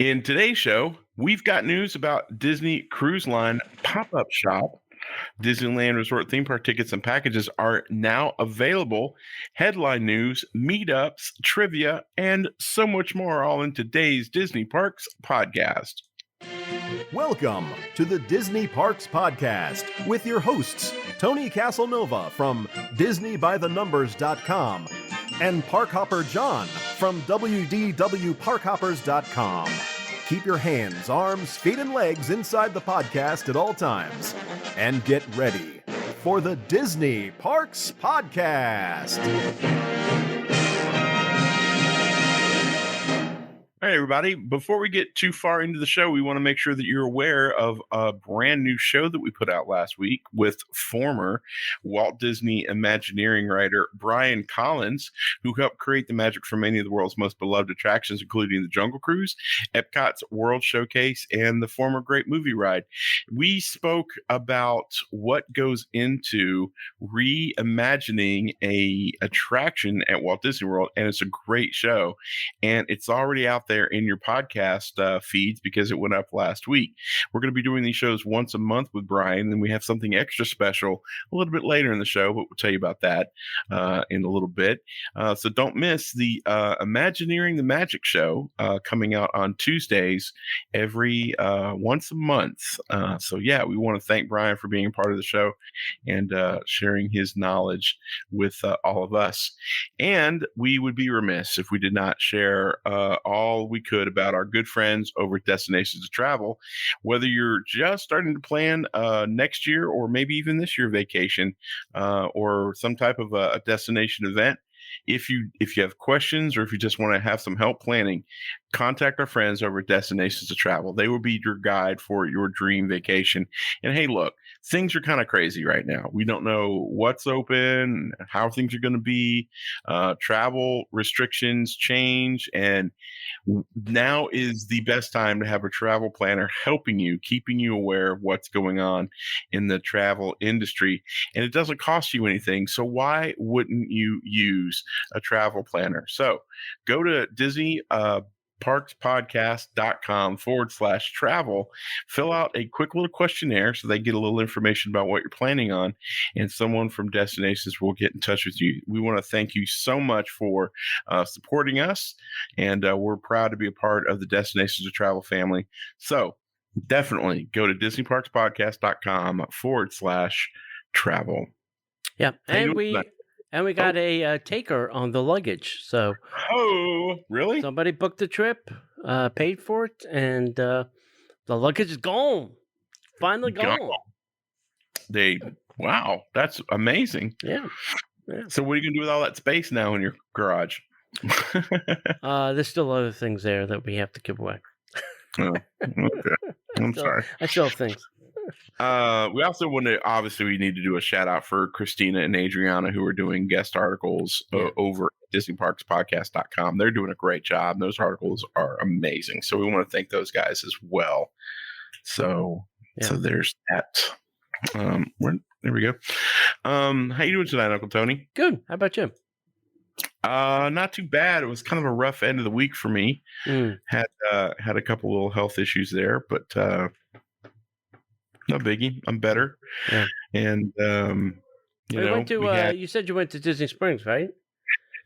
In today's show, we've got news about Disney Cruise Line pop-up shop. Disneyland Resort theme park tickets and packages are now available. Headline news, meetups, trivia, and so much more all in today's Disney Parks podcast. Welcome to the Disney Parks Podcast with your hosts, Tony Caselnova from DisneyByTheNumbers.com and Parkhopper John from WDWParkhoppers.com. Keep your hands, arms, feet, and legs inside the podcast at all times. And get ready for the Disney Parks Podcast. All right, everybody. Before we get too far into the show, we want to make sure that you're aware of a brand new show that we put out last week with former Walt Disney Imagineering writer Brian Collins, who helped create the magic for many of the world's most beloved attractions, including the Jungle Cruise, Epcot's World Showcase, and the former Great Movie Ride. We spoke about what goes into reimagining a attraction at Walt Disney World, and it's a great show, and it's already out there in your podcast feeds because it went up last week. We're going to be doing these shows once a month with Brian, and we have something extra special a little bit later in the show, but we'll tell you about that in a little bit. So don't miss the Imagineering the Magic show coming out on Tuesdays every once a month. So yeah, we want to thank Brian for being a part of the show and sharing his knowledge with all of us. And we would be remiss if we did not share all we could about our good friends over at Destinations to Travel. Whether you're just starting to plan next year or maybe even this year vacation or some type of a destination event, if you have questions or if you just want to have some help planning, contact our friends over at Destinations to Travel. They will be your guide for your dream vacation. And hey, look, things are kind of crazy right now. We don't know what's open, how things are going to be. Travel restrictions change, and now is the best time to have a travel planner helping you, keeping you aware of what's going on in the travel industry. And it doesn't cost you anything. So why wouldn't you use a travel planner? So go to Disney parkspodcast.com/travel, fill out a quick little questionnaire so they get a little information about what you're planning on, and someone from Destinations will get in touch with you. We want to thank you so much for supporting us, and we're proud to be a part of the Destinations to Travel family. So definitely go to disneyparksπodcast.com/travel. Yeah, and we got a taker on the luggage. So, oh, really? Somebody booked the trip, paid for it, and the luggage is gone. Finally gone. Wow, that's amazing. Yeah. So, what are you gonna do with all that space now in your garage? There's still other things there that we have to give away. Oh, okay. I'm sorry. I still have things. We also want to, obviously, we need to do a shout out for Christina and Adriana, who are doing guest articles over at DisneyParksPodcast.com. They're doing a great job. Those articles are amazing. So we want to thank those guys as well. So there's that. There we go. How you doing tonight, Uncle Tony? Good. How about you? Not too bad. It was kind of a rough end of the week for me. Had a couple little health issues there, but no biggie. I'm better. Yeah. And you said you went to Disney Springs, right?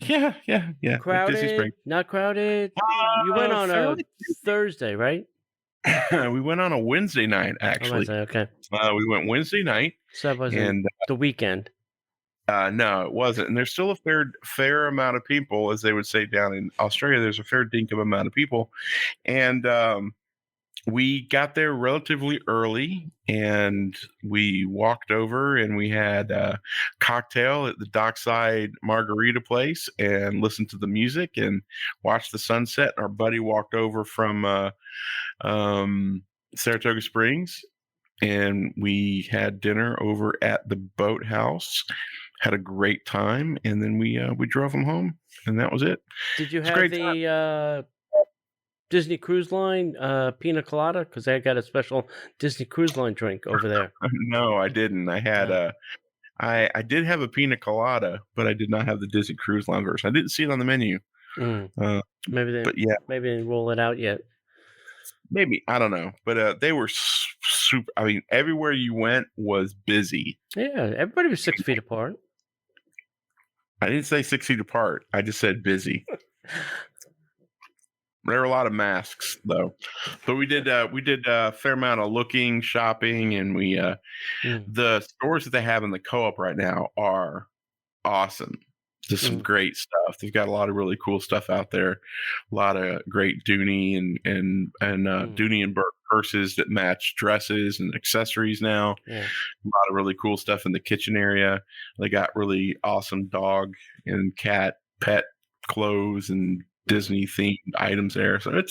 Yeah. Crowded? Disney Springs. Not crowded? You went on a Thursday, right? We went on a Wednesday night, actually. Wednesday, okay. We went Wednesday night. So it wasn't the weekend. No, it wasn't. And there's still a fair amount of people, as they would say down in Australia. There's a fair dinkum amount of people. And we got there relatively early, and we walked over and we had a cocktail at the Dockside Margarita place and listened to the music and watched the sunset. Our buddy walked over from Saratoga Springs, and we had dinner over at the Boathouse. Had a great time, and then we drove him home, and that was it. Did you have the Disney Cruise Line pina colada? Because I got a special Disney Cruise Line drink over there. No, I didn't. I had I did have a pina colada, but I did not have the Disney Cruise Line version. I didn't see it on the menu. Maybe they didn't roll it out yet. Maybe, I don't know, but they were super. I mean, everywhere you went was busy. Yeah, everybody was 6 feet apart. I didn't say 6 feet apart. I just said busy. There were a lot of masks though, but we did a fair amount of looking, shopping, and the stores that they have in the co-op right now are awesome. Just some great stuff. They've got a lot of really cool stuff out there. A lot of great Dooney and Dooney and Burke purses that match dresses and accessories now. Yeah. A lot of really cool stuff in the kitchen area. They got really awesome dog and cat pet clothes and Disney themed items there. So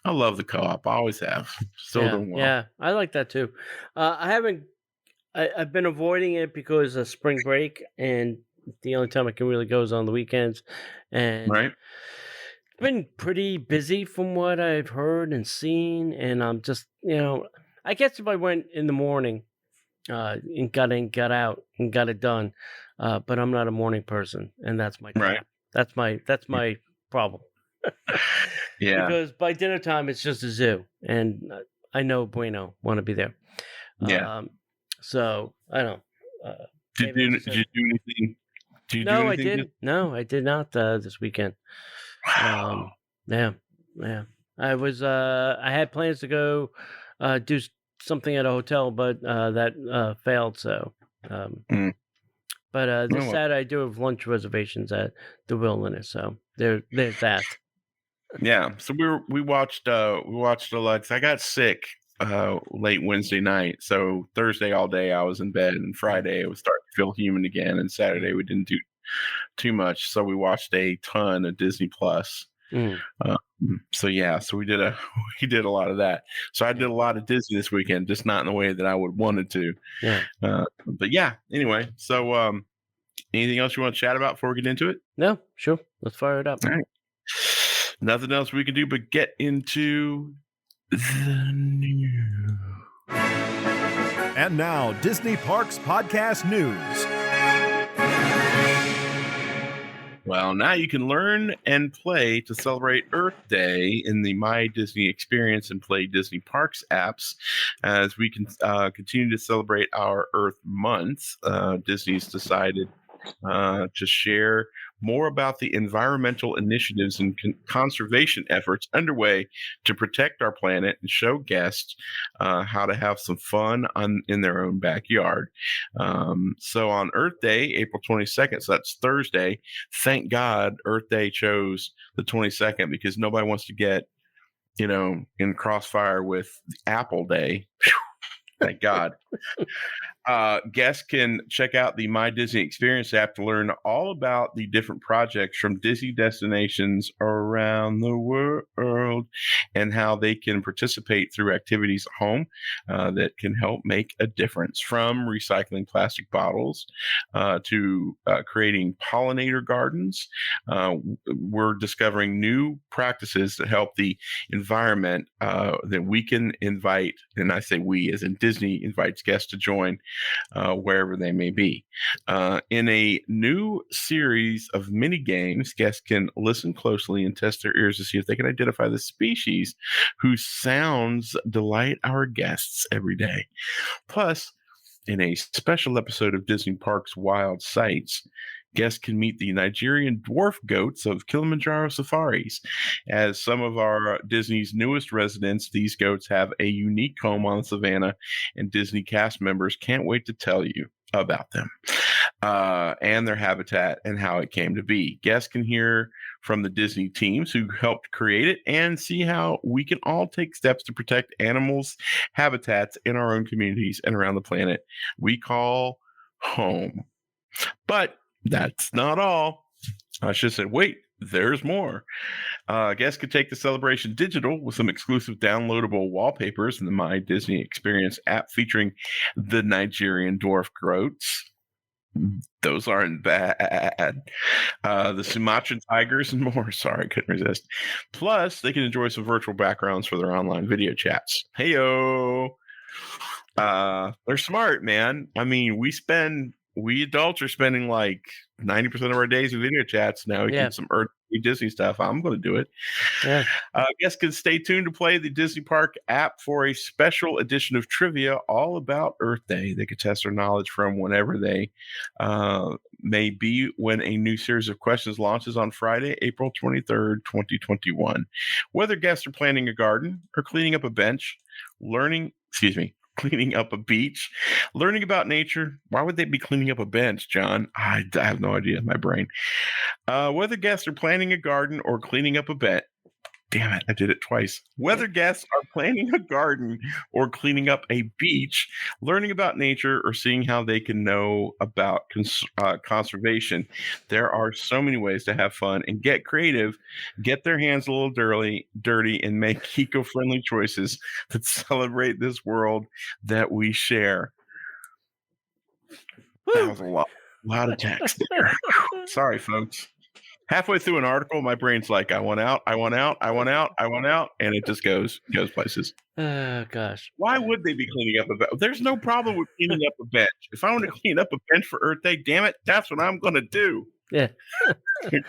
I love the co-op. I always have. Still doing well. Yeah, I like that too. I've been avoiding it because of spring break, and the only time I can really go is on the weekends. And right. It's been pretty busy from what I've heard and seen. And I'm just, I guess if I went in the morning and got in, got out, and got it done, but I'm not a morning person, and that's my right. That's my problem. Yeah. Because by dinner time, it's just a zoo, and I know Bueno want to be there. Yeah. So I don't. Did you do anything? No, I didn't. No, I did not this weekend. Wow. Yeah. I was. I had plans to go do something at a hotel, but that failed. So. But this Saturday I do have lunch reservations at the Wilderness, so there's that. Yeah. So we watched a lot. I got sick late Wednesday night, so Thursday all day I was in bed, and Friday it was starting to feel human again, and Saturday we didn't do too much, so we watched a ton of Disney Plus. So we did a lot of that. So I did a lot of Disney this weekend, just not in the way that I would wanted to. Yeah. But yeah. Anyway, so anything else you want to chat about before we get into it? No, sure. Let's fire it up. All right. Nothing else we can do but get into the news. And now, Disney Parks Podcast News. Well, now you can learn and play to celebrate Earth Day in the My Disney Experience and Play Disney Parks apps as we can continue to celebrate our Earth Month. Disney's decided to share more about the environmental initiatives and conservation efforts underway to protect our planet and show guests how to have some fun in their own backyard. So on Earth Day, April 22nd, so that's Thursday, thank God Earth Day chose the 22nd because nobody wants to get, in crossfire with Apple Day. Thank God. Guests can check out the My Disney Experience app to learn all about the different projects from Disney destinations around the world and how they can participate through activities at home that can help make a difference, from recycling plastic bottles to creating pollinator gardens. We're discovering new practices that help the environment that we can invite, and I say we as in Disney invites guests to join wherever they may be. In a new series of mini games, guests can listen closely and test their ears to see if they can identify the species whose sounds delight our guests every day. Plus, in a special episode of Disney Parks Wild Sights, guests can meet the Nigerian dwarf goats of Kilimanjaro safaris. As some of our Disney's newest residents, these goats have a unique home on the savannah, and Disney cast members can't wait to tell you about them and their habitat and how it came to be. Guests can hear from the Disney teams who helped create it and see how we can all take steps to protect animals' habitats in our own communities and around the planet we call home. But that's not all. I should say, wait, there's more. Guests could take the celebration digital with some exclusive downloadable wallpapers in the My Disney Experience app featuring the Nigerian dwarf goats. Those aren't bad. The Sumatran tigers and more. Sorry, couldn't resist. Plus, they can enjoy some virtual backgrounds for their online video chats. Heyo. They're smart, man. I mean, we spend we adults are spending like 90% of our days in video chats. Now we get some early Disney stuff. I'm going to do it. Yeah. Guests can stay tuned to play the Disney Park app for a special edition of trivia all about Earth Day. They can test their knowledge from whenever they may be when a new series of questions launches on Friday, April 23rd, 2021. Whether guests are planning a garden or cleaning up a bench, cleaning up a beach, learning about nature. Why would they be cleaning up a bench, John? I have no idea. My brain. Whether guests are planning a garden or cleaning up a bench. Damn it, I did it twice. Whether guests are planning a garden or cleaning up a beach, learning about nature, or seeing how they can know about conservation, there are so many ways to have fun and get creative, get their hands a little dirty, and make eco-friendly choices that celebrate this world that we share. That was a lot of text there. Sorry, folks. Halfway through an article, my brain's like, I want out, and it just goes places. Oh, gosh. Why would they be cleaning up a bench? There's no problem with cleaning up a bench. If I want to clean up a bench for Earth Day, damn it, that's what I'm going to do. Yeah. There's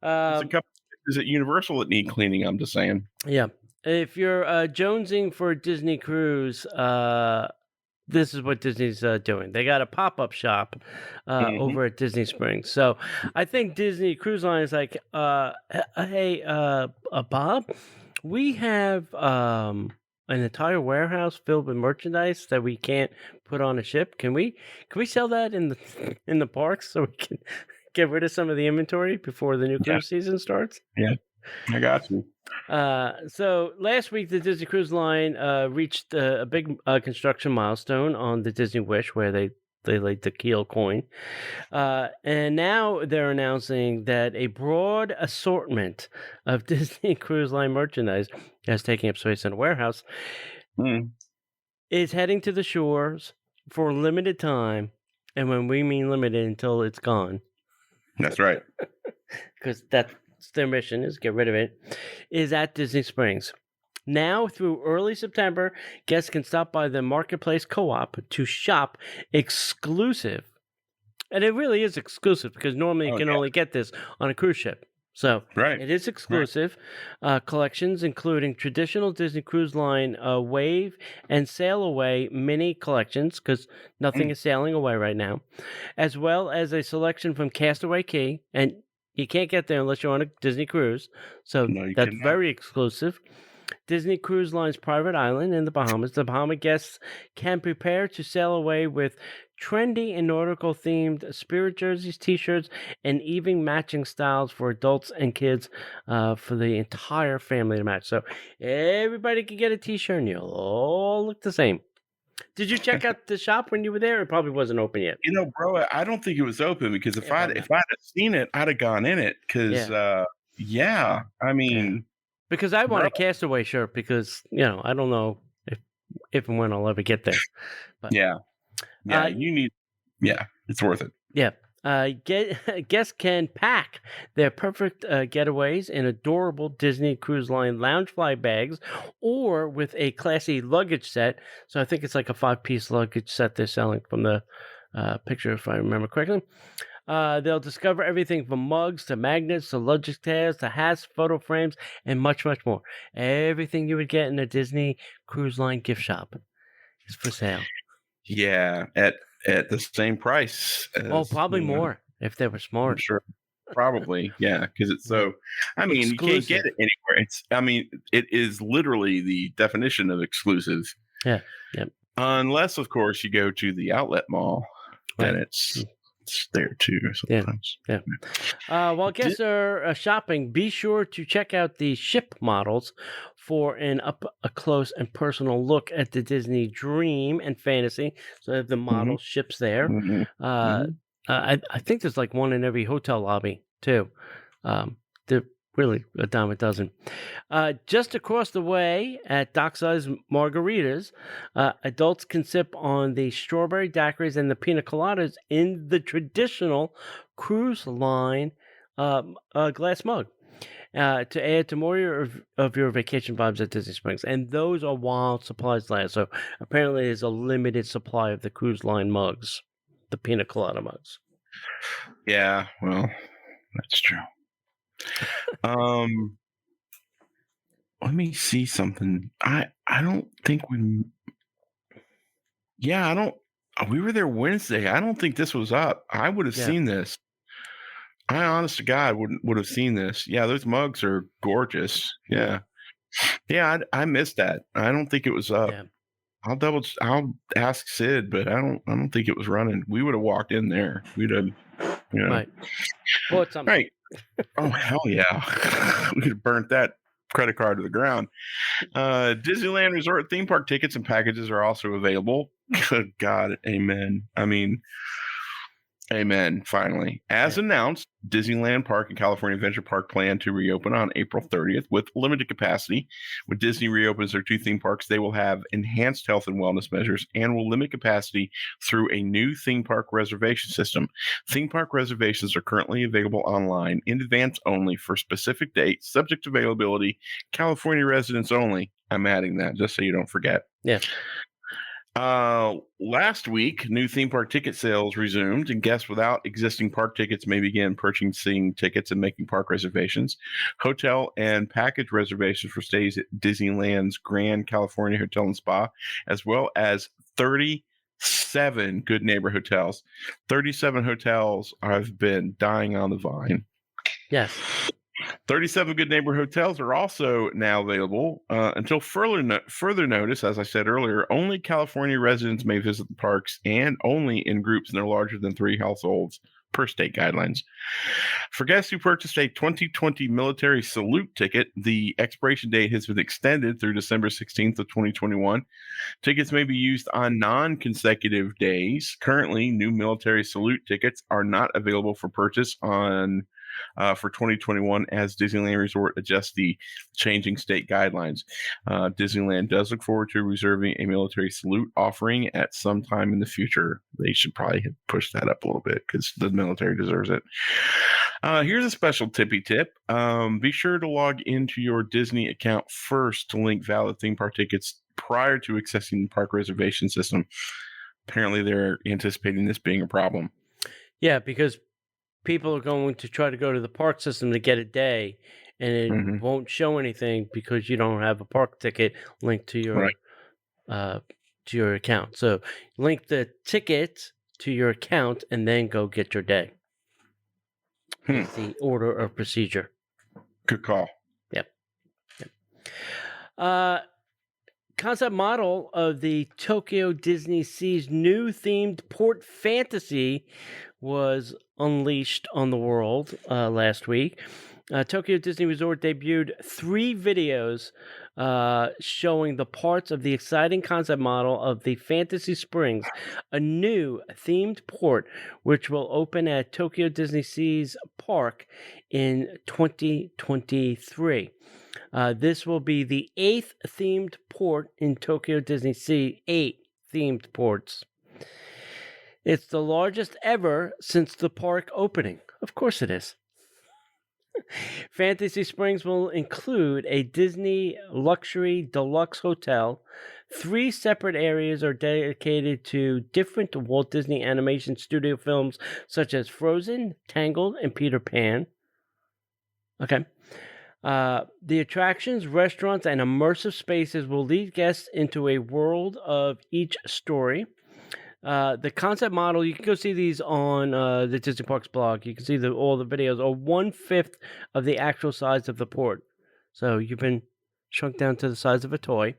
a couple of places at Universal that need cleaning, I'm just saying. Yeah. If you're jonesing for a Disney cruise, this is what Disney's doing. They got a pop-up shop over at Disney Springs. So I think Disney Cruise Line is like, hey, Bob, we have an entire warehouse filled with merchandise that we can't put on a ship. Can we sell that in the parks so we can get rid of some of the inventory before the new cruise season starts? Yeah, I got you. So last week, the Disney Cruise Line reached a big construction milestone on the Disney Wish, where they laid the keel coin. And now they're announcing that a broad assortment of Disney Cruise Line merchandise that's taking up space in a warehouse is heading to the shores for a limited time. And when we mean limited, until it's gone. That's right. Because that's their mission, is get rid of it, is at Disney Springs. Now through early September, guests can stop by the Marketplace Co-op to shop exclusive. And it really is exclusive, because normally you can only get this on a cruise ship. So it is exclusive. Collections including traditional Disney Cruise Line Wave and Sail Away mini collections, because nothing is sailing away right now, as well as a selection from Castaway Cay. And you can't get there unless you're on a Disney cruise. So that's very exclusive. Disney Cruise Line's private island in the Bahamas. The Bahama guests can prepare to sail away with trendy and nautical themed spirit jerseys, t-shirts, and even matching styles for adults and kids for the entire family to match. So everybody can get a t-shirt and you'll all look the same. Did you check out the shop when you were there? It probably wasn't open yet. You know, bro, I don't think it was open, because if I'd have seen it, I'd have gone in it. Because I mean, because I want a Castaway shirt, because I don't know if and when I'll ever get there. But you need. Yeah, it's worth it. Yeah. Guests can pack their perfect getaways in adorable Disney Cruise Line Loungefly bags, or with a classy luggage set. So I think it's like a 5-piece luggage set they're selling from the picture, if I remember correctly. They'll discover everything from mugs to magnets to luggage tabs to hats, photo frames, and much, much more. Everything you would get in a Disney Cruise Line gift shop is for sale. Yeah, at the same price. Probably more if they were smart. I'm sure. Probably, yeah, because it's so. I mean, exclusive. You can't get it anywhere. It is literally the definition of exclusive. Yeah. Yep. Unless, of course, you go to the outlet mall, then it's there too sometimes. Yeah. While guests are shopping, be sure to check out the ship models for an up-close and personal look at the Disney Dream and Fantasy. So they have the model ships there. I think there's like one in every hotel lobby too. They're really a dime a dozen. Just across the way at Dockside's Margaritas, adults can sip on the strawberry daiquiris and the pina coladas in the traditional cruise line glass mug. To add to more of your vacation vibes at Disney Springs. And those are while supplies last. So apparently there's a limited supply of the cruise line mugs. the pina colada mugs. Yeah, well, that's true. Let me see something. I don't think we. Yeah, I don't. We were there Wednesday. I don't think this was up. I would have seen this. I, honest to God, would have seen this. Yeah, those mugs are gorgeous. Yeah, I missed that. I don't think it was up. Yeah. I'll ask Sid, but I don't think it was running. We would have walked in there. We'd have, Right. Bought something. Right. Oh hell yeah! We could have burnt that credit card to the ground. Disneyland Resort theme park tickets and packages are also available. Good God, amen. I mean, amen. Finally, as announced, Disneyland Park and California Adventure Park plan to reopen on April 30th with limited capacity. When Disney reopens their 2 theme parks, they will have enhanced health and wellness measures and will limit capacity through a new theme park reservation system. Theme park reservations are currently available online in advance only for specific dates, subject to availability. California residents only. I'm adding that just so you don't forget. Yeah. Last week, new theme park ticket sales resumed, and guests without existing park tickets may begin purchasing tickets and making park reservations. Hotel and package reservations for stays at Disneyland's Grand California Hotel and Spa, as well as 37 Good Neighbor hotels. 37 hotels have been dying on the vine. Yes. 37 Good Neighbor hotels are also now available until further notice. As I said earlier, only California residents may visit the parks and only in groups no larger than 3 households per state guidelines. For guests who purchased a 2020 military salute ticket, the expiration date has been extended through December 16th of 2021. Tickets may be used on non-consecutive days. Currently, new military salute tickets are not available for purchase for 2021 as Disneyland Resort adjusts the changing state guidelines. Disneyland does look forward to reserving a military salute offering at some time in the future. They should probably have pushed that up a little bit because the military deserves it. Here's a special tippy tip. Be sure to log into your Disney account first to link valid theme park tickets prior to accessing the park reservation system. Apparently, they're anticipating this being a problem. Yeah, because people are going to try to go to the park system to get a day, and it won't show anything because you don't have a park ticket linked to your account. So link the ticket to your account and then go get your day. It's the order of procedure. Good call. Yep. Concept model of the Tokyo Disney Sea's new themed port fantasy was unleashed on the world last week. Tokyo Disney Resort debuted 3 videos showing the parts of the exciting concept model of the Fantasy Springs, a new themed port which will open at Tokyo Disney Sea's park in 2023. This will be the 8th themed port in Tokyo Disney Sea, 8 themed ports. It's the largest ever since the park opening. Of course it is. Fantasy Springs will include a Disney luxury deluxe hotel. 3 separate areas are dedicated to different Walt Disney Animation Studio films such as Frozen, Tangled, and Peter Pan. Okay. The attractions, restaurants, and immersive spaces will lead guests into a world of each story. The concept model, you can go see these on the Disney Parks blog. You can see all the videos are 1/5 of the actual size of the port. So you've been shrunk down to the size of a toy.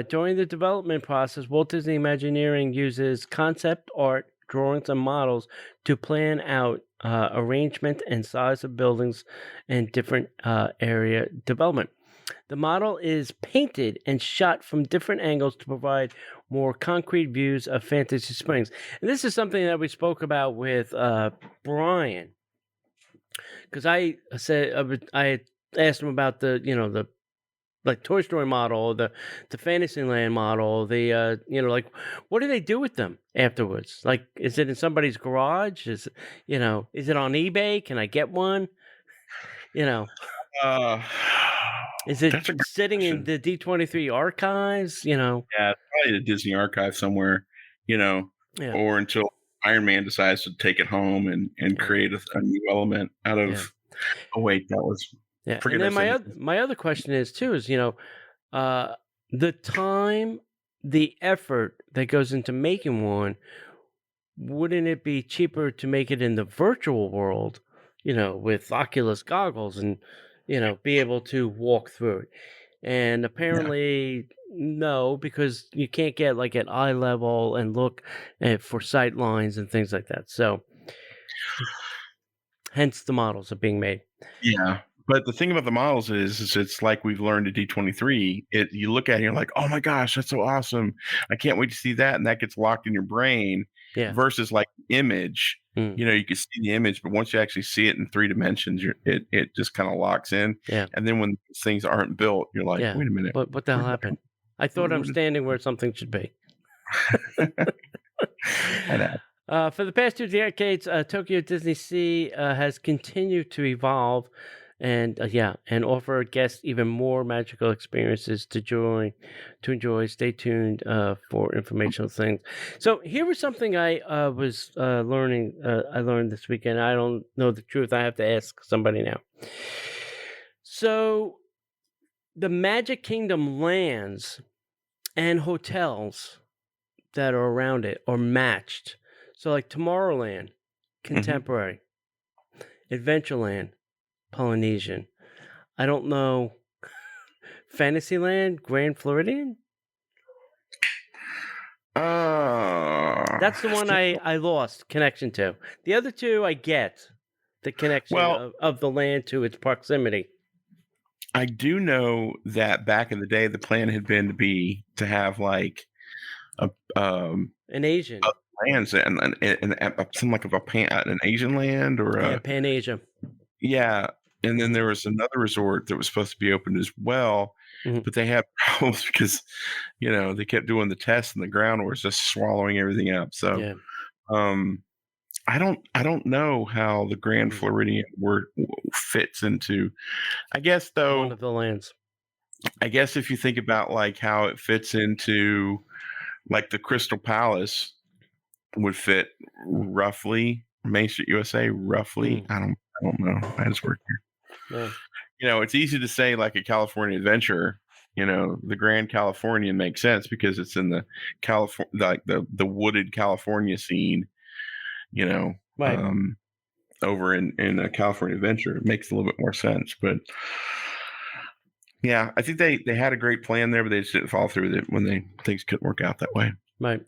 During the development process, Walt Disney Imagineering uses concept art, drawings, and models to plan out arrangement and size of buildings and different area development. The model is painted and shot from different angles to provide more concrete views of Fantasy Springs. And this is something that we spoke about with Brian, because I said I had asked him about the like Toy Story model, the Fantasyland model, like what do they do with them afterwards? Like, is it in somebody's garage? Is it on eBay? Can I get one? Is it sitting in the D23 archives? Yeah, probably the Disney archive somewhere, or until Iron Man decides to take it home and create a new element out of. Yeah. Oh wait, that was. Yeah. Forget And then I said my other question is too is the time, the effort that goes into making one. Wouldn't it be cheaper to make it in the virtual world, with Oculus goggles and, be able to walk through it? And apparently, no, because you can't get like at eye level and look for sight lines and things like that. So, hence the models are being made. Yeah. But the thing about the models is it's like we've learned at D23. You look at it and you're like, oh my gosh, that's so awesome. I can't wait to see that. And that gets locked in your brain versus like image. You can see the image, but once you actually see it in 3 dimensions, it just kind of locks in. Yeah. And then when things aren't built, you're like, wait a minute. What the hell happened? I thought I'm standing where something should be. I know. For the past 2 decades, Tokyo Disney Sea has continued to evolve and offer guests even more magical experiences to enjoy. Stay tuned for informational things. So here was something I was learning. I learned this weekend. I don't know the truth. I have to ask somebody now. So the Magic Kingdom lands and hotels that are around it are matched. So like Tomorrowland, Contemporary, Adventureland, Polynesian. I don't know. Fantasyland, Grand Floridian? That's the one I lost connection to. The other 2 I get the connection of the land to its proximity. I do know that back in the day, the plan had been to have like an Asian lands and something like an Asian land or Pan Asia. Yeah, and then there was another resort that was supposed to be opened as well, but they had problems because they kept doing the tests and the ground was just swallowing everything up. So, I don't know how the Grand Floridian fits into. I guess though one of the lands. I guess if you think about like how it fits into like the Crystal Palace would fit roughly Main Street USA roughly. I don't know. I just work here. Yeah. It's easy to say like a California Adventure. The Grand Californian makes sense because it's in the like the wooded California scene. Right. Over in a California Adventure, it makes a little bit more sense. But yeah, I think they had a great plan there, but they just didn't follow through with it when things couldn't work out that way. Right.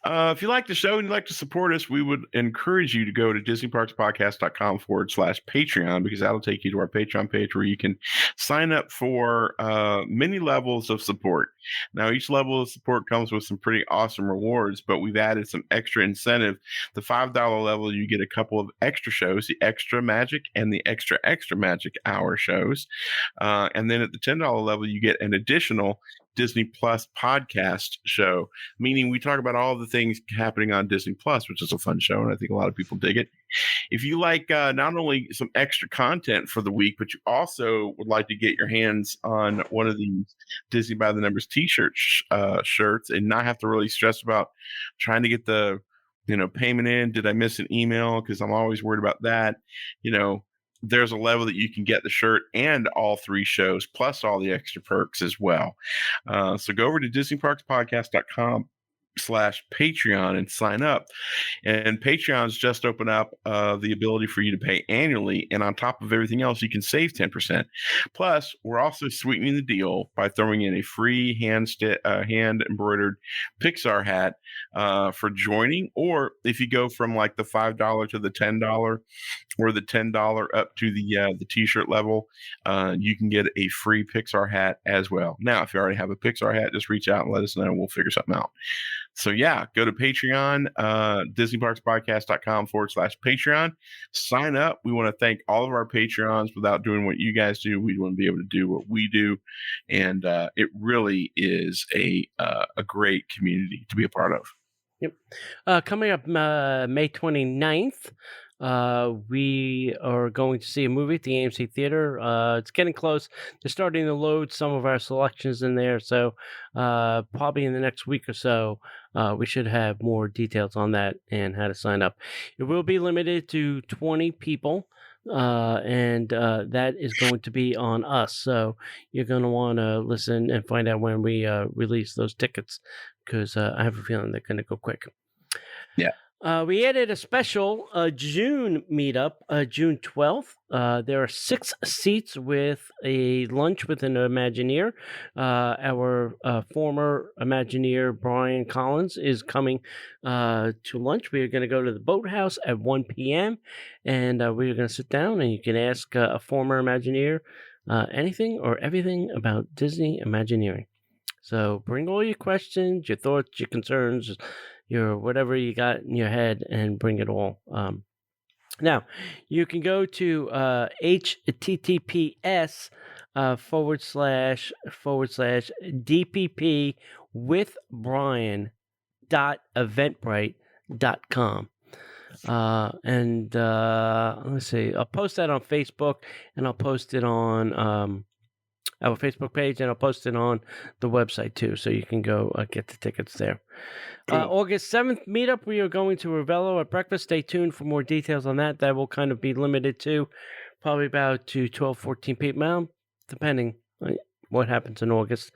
If you like the show and you'd like to support us, we would encourage you to go to DisneyParksPodcast.com/Patreon because that'll take you to our Patreon page where you can sign up for many levels of support. Now, each level of support comes with some pretty awesome rewards, but we've added some extra incentive. The $5 level, you get a couple of extra shows, the Extra Magic and the Extra Magic Hour shows. And then at the $10 level, you get an additional Disney Plus podcast show, meaning we talk about all the things happening on Disney Plus, which is a fun show, and I think a lot of people dig it. If you like not only some extra content for the week, but you also would like to get your hands on one of these Disney by the Numbers t-shirt shirts and not have to really stress about trying to get the payment in. Did I miss an email? Because I'm always worried about that. There's a level that you can get the shirt and all 3 shows plus all the extra perks as well. So go over to DisneyParksPodcast.com/Patreon and sign up. And Patreon's just opened up the ability for you to pay annually. And on top of everything else, you can save 10%. Plus, we're also sweetening the deal by throwing in a free hand embroidered Pixar hat for joining. Or if you go from like the $5 to the $10 or the $10 up to the t-shirt level, you can get a free Pixar hat as well. Now, if you already have a Pixar hat, just reach out and let us know and we'll figure something out. So yeah, go to Patreon, DisneyParksPodcast.com/Patreon. Sign up. We want to thank all of our Patreons. Without doing what you guys do, we wouldn't be able to do what we do. And it really is a great community to be a part of. Yep. Coming up May 29th, we are going to see a movie at the AMC Theater. It's getting close. They're starting to load some of our selections in there. So probably in the next week or so, we should have more details on that and how to sign up. It will be limited to 20 people. And that is going to be on us. So you're going to want to listen and find out when we release those tickets, because I have a feeling they're going to go quick. Yeah. We added a special June meetup, June 12th. There are 6 seats with a lunch with an Imagineer. Our former Imagineer, Brian Collins, is coming to lunch. We are going to go to the Boathouse at 1 p.m. and we're going to sit down and you can ask a former Imagineer anything or everything about Disney Imagineering. So bring all your questions, your thoughts, your concerns, your whatever you got in your head, and bring it all. Now, you can go to https // DPP with Brian.eventbrite.com. And let's see, I'll post that on Facebook, and I'll post it on our Facebook page, and I'll post it on the website too, so you can go get the tickets there. Cool. August 7th meetup, we are going to Ravello at breakfast. Stay tuned for more details on that. That will kind of be limited to probably about to 12, 14 people, well, depending on what happens in August.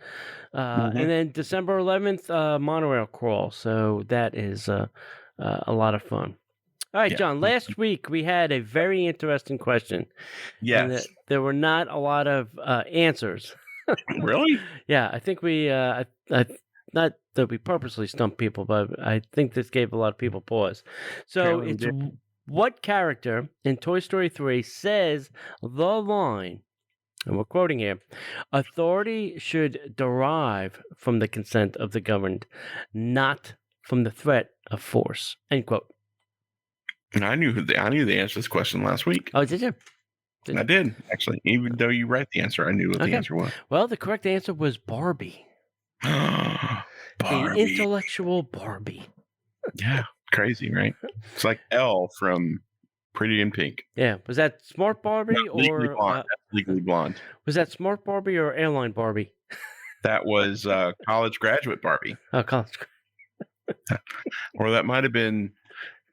And then December 11th, monorail crawl. So that is a lot of fun. All right, Yeah. John, last week we had a very interesting question. And Yes. there were not a lot of answers. Really? Yeah, I think we, not that we purposely stumped people, but I think this gave a lot of people pause. So Apparently we it's did. what character in Toy Story 3 says the line, and we're quoting here, authority should derive from the consent of the governed, not from the threat of force, end quote. And I knew the answer to this question last week. Oh, did you? I did, actually. Even though you write the answer, I knew what the answer was. Well, the correct answer was Barbie. Barbie. The intellectual Barbie. Yeah, crazy, right? It's like Elle from Pretty in Pink. Yeah, was that Smart Barbie Legally or Blonde. That's Legally Blonde. was that Smart Barbie or Airline Barbie? That was College Graduate Barbie. Oh, college. Or that might have been,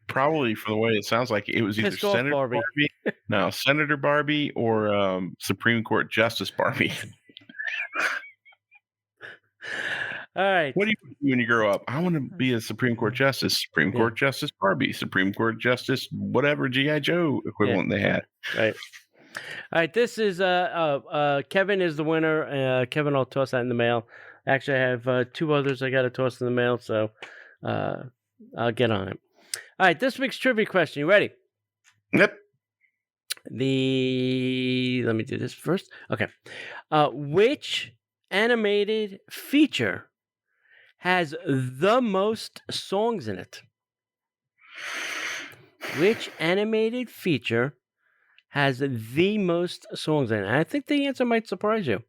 probably from the way it sounds like, it was either Pissed off Senator Barbie. No, Senator Barbie or Supreme Court Justice Barbie. All right. What do you want to do when you grow up? I want to be a Supreme Court Justice, Supreme Court Justice Barbie, Supreme Court Justice, whatever G.I. Joe equivalent they had. Right. All right. This is Kevin is the winner. Kevin, I'll toss that in the mail. Actually, I have 2 others I got to toss in the mail, so I'll get on it. All right. This week's trivia question. You ready? Yep. Let me do this first. Okay. Which animated feature has the most songs in it? Which animated feature has the most songs in it? I think the answer might surprise you.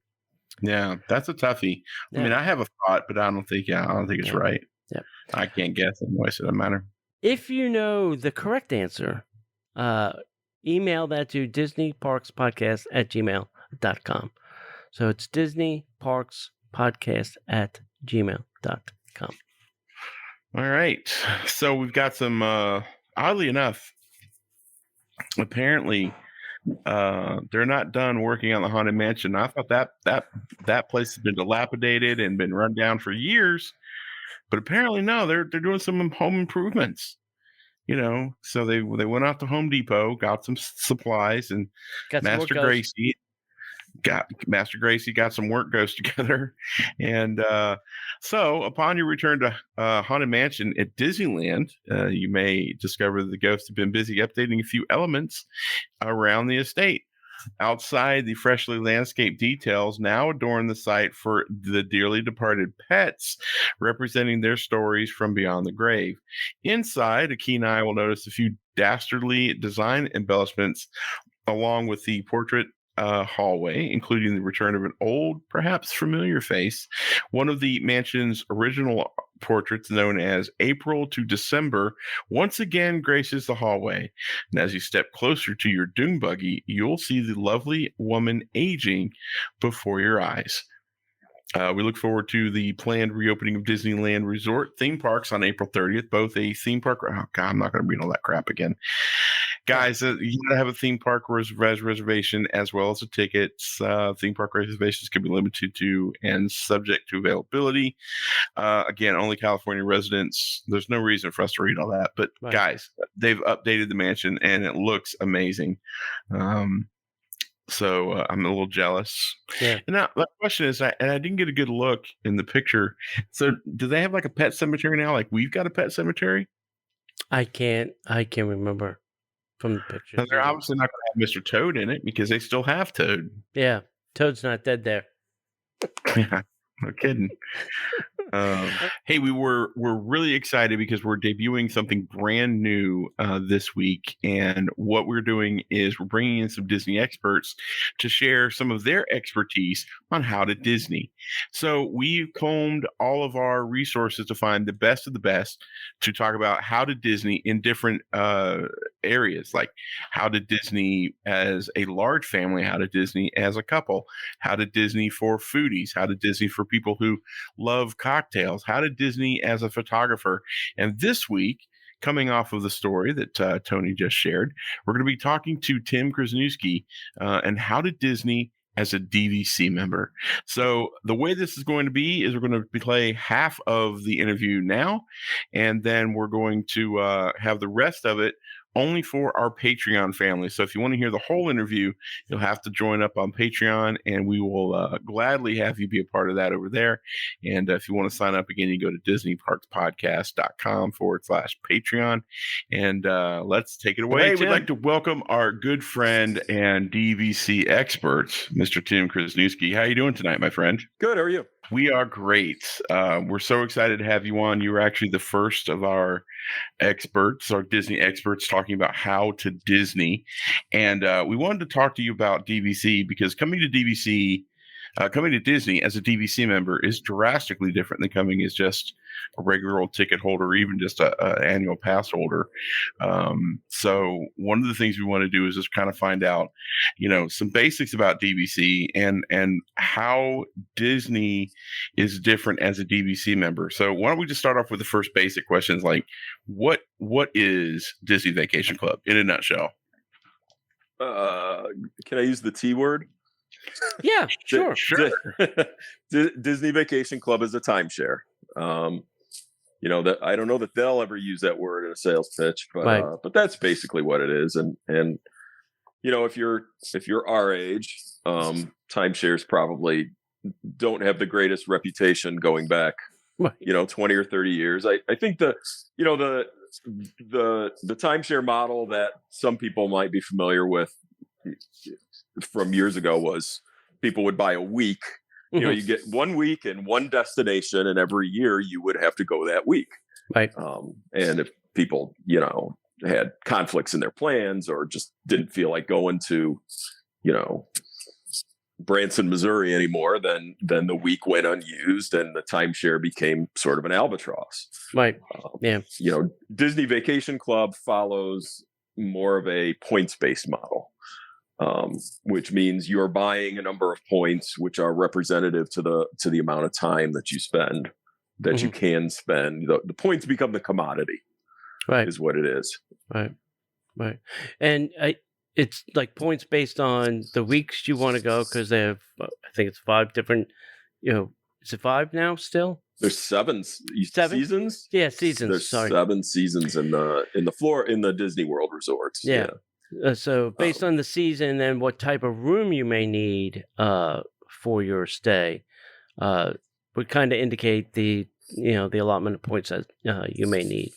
Yeah, that's a toughie. Yeah. I mean, I have a thought, but I don't think it's right. Yeah. I can't guess anyway, so it doesn't matter. If you know the correct answer, email that to DisneyParksPodcast@gmail.com. So it's DisneyParksPodcast@gmail.com. All right. So we've got some, oddly enough, apparently they're not done working on the Haunted Mansion. I thought that place has been dilapidated and been run down for years. But apparently, no, they're doing some home improvements. So they went out to Home Depot, got some supplies, and Master Gracie got some work ghosts together. And so upon your return to Haunted Mansion at Disneyland, you may discover that the ghosts have been busy updating a few elements around the estate. Outside, the freshly landscaped details now adorn the site for the dearly departed pets, representing their stories from beyond the grave. Inside, a keen eye will notice a few dastardly design embellishments, along with the portrait hallway, including the return of an old, perhaps familiar face, one of the mansion's original portraits known as April to December once again graces the hallway. And as you step closer to your dune buggy, you'll see the lovely woman aging before your eyes. We look forward to the planned reopening of Disneyland Resort theme parks on April 30th. Both a theme park. Oh, God, I'm not going to read all that crap again. Guys, you got to have a theme park reservation as well as a ticket. Theme park reservations can be limited to and subject to availability. Again, only California residents. There's no reason for us to read all that. But guys, they've updated the mansion and it looks amazing. So I'm a little jealous. Yeah. And now the question is, I didn't get a good look in the picture. So do they have like a pet cemetery now? Like we've got a pet cemetery? I can't remember from the picture. So they're obviously not going to have Mr. Toad in it because they still have Toad. Yeah. Toad's not dead there. Yeah, no kidding. Hey, we're really excited because we're debuting something brand new this week, and what we're doing is we're bringing in some Disney experts to share some of their expertise on how to Disney. So we've combed all of our resources to find the best of the best to talk about how to Disney in different areas, like how to Disney as a large family, how to Disney as a couple, how to Disney for foodies, how to Disney for people who love cocktails, how to Disney as a photographer. And this week, coming off of the story that Tony just shared, we're going to be talking to Tim Krasniewski and how to Disney as a DVC member. So the way this is going to be is we're going to play half of the interview now, and then we're going to have the rest of it only for our Patreon family. So if you want to hear the whole interview, you'll have to join up on Patreon, and we will gladly have you be a part of that over there. And if you want to sign up again, you go to DisneyParksPodcast.com/Patreon. And let's take it away. Hey, we'd like to welcome our good friend and DVC expert, Mr. Tim Krasniewski. How are you doing tonight, my friend? Good. How are you? We are great. We're so excited to have you on. You were actually the first of our experts, our Disney experts, talking about how to Disney. And we wanted to talk to you about DVC because coming to Disney as a DVC member is drastically different than coming as just a regular old ticket holder or even just a annual pass holder. So one of the things we want to do is just kind of find out, some basics about DVC and how Disney is different as a DVC member. So why don't we just start off with the first basic questions, like what is Disney Vacation Club in a nutshell? Can I use the T word? Yeah, sure. Disney Vacation Club is a timeshare. That I don't know that they'll ever use that word in a sales pitch, but that's basically what it is. And if you're our age, timeshares probably don't have the greatest reputation going back, 20 or 30 years. I think the timeshare model that some people might be familiar with from years ago was people would buy a week. You get 1 week and one destination, and every year you would have to go that week. Right. And if people, had conflicts in their plans or just didn't feel like going to, Branson, Missouri anymore, then the week went unused and the timeshare became sort of an albatross. Right. Yeah. Disney Vacation Club follows more of a points-based model. Which means you're buying a number of points which are representative to the amount of time that you spend, that you can spend. The points become the commodity, right? Is what it is, right? And it's like points based on the weeks you want to go because they have, I think it's 5 different. Is it 5 now? Still, there's 7 seasons. Yeah, seasons. There's 7 seasons in the Disney World resorts. Yeah. So based on the season and what type of room you may need for your stay, would kind of indicate the allotment of points that you may need.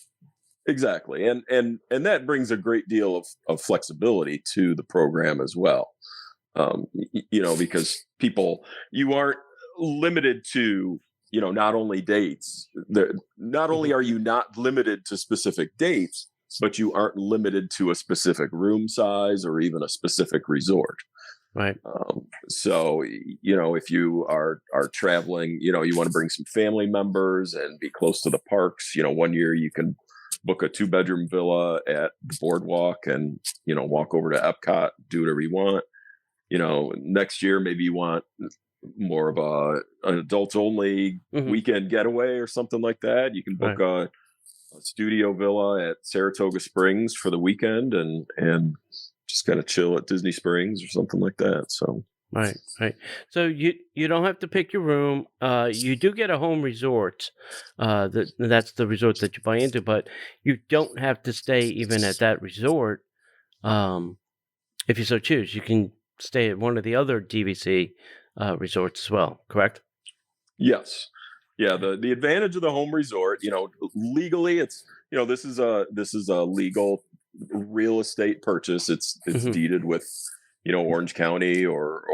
Exactly, and that brings a great deal of flexibility to the program as well. Because you aren't limited to not only dates. Not only are you not limited to specific dates, but you aren't limited to a specific room size or even a specific resort. Right. So, if you are traveling, you want to bring some family members and be close to the parks. 1 year you can book a 2-bedroom villa at the boardwalk and, walk over to Epcot, do whatever you want. Next year, maybe you want more of an adults only weekend getaway or something like that. You can book a studio villa at Saratoga Springs for the weekend and just kind of chill at Disney Springs or something like that. So right. So you don't have to pick your room. You do get a home resort. That's the resort that you buy into, but you don't have to stay even at that resort. If you so choose, you can stay at one of the other DVC resorts as well. Correct? Yes. Yeah. The advantage of the home resort, legally, it's this is a legal real estate purchase. It's deeded with Orange County or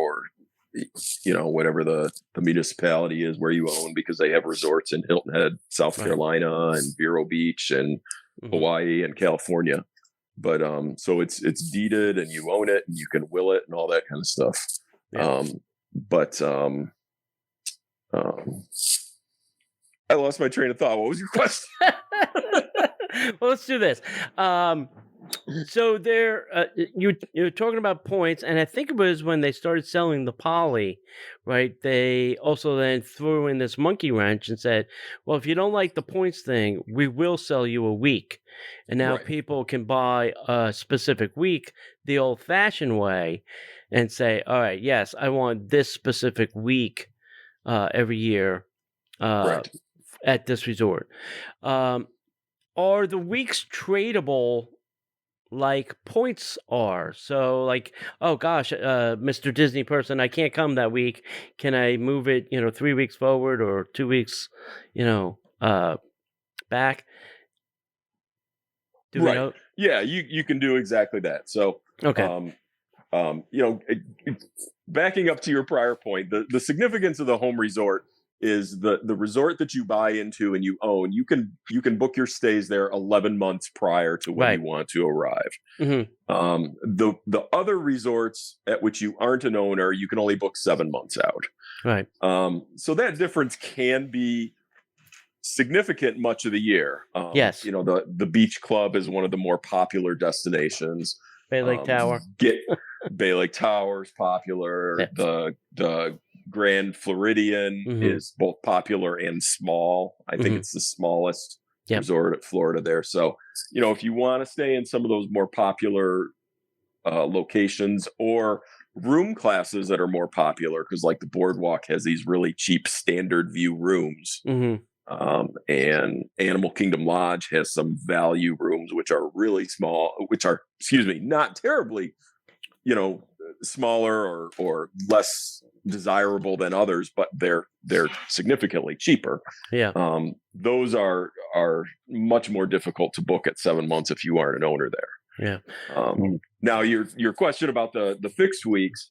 whatever the municipality is where you own, because they have resorts in Hilton Head, South Carolina, and Vero Beach, and Hawaii, and California. But so it's deeded and you own it and you can will it and all that kind of stuff. I lost my train of thought. What was your question? Well, let's do this. So there, you're talking about points, and I think it was when they started selling the Poly, right? They also then threw in this monkey wrench and said, well, if you don't like the points thing, we will sell you a week. And now people can buy a specific week the old-fashioned way and say, all right, yes, I want this specific week every year at this resort. Are the weeks tradable like points are? So like, oh gosh, Mr. Disney person, I can't come that week. Can I move it, 3 weeks forward or 2 weeks, back? Do we know? Yeah, you can do exactly that. So, backing up to your prior point, the significance of the home resort is the resort that you buy into and you own. You can book your stays there 11 months prior to when you want to arrive. The other resorts at which you aren't an owner, you can only book 7 months out. Right. So that difference can be significant much of the year. Yes. The beach club is one of the more popular destinations. Bay Lake Tower. Bay Lake Tower is popular. Yeah. The Grand Floridian is both popular and small. I think it's the smallest resort at Florida there. So, if you want to stay in some of those more popular locations or room classes that are more popular, because like the Boardwalk has these really cheap standard view rooms. And Animal Kingdom Lodge has some value rooms, which are really small, which are, not terribly, smaller or less desirable than others, but they're significantly cheaper. Yeah. Those are much more difficult to book at 7 months if you aren't an owner there. Yeah. Now your question about the fixed weeks,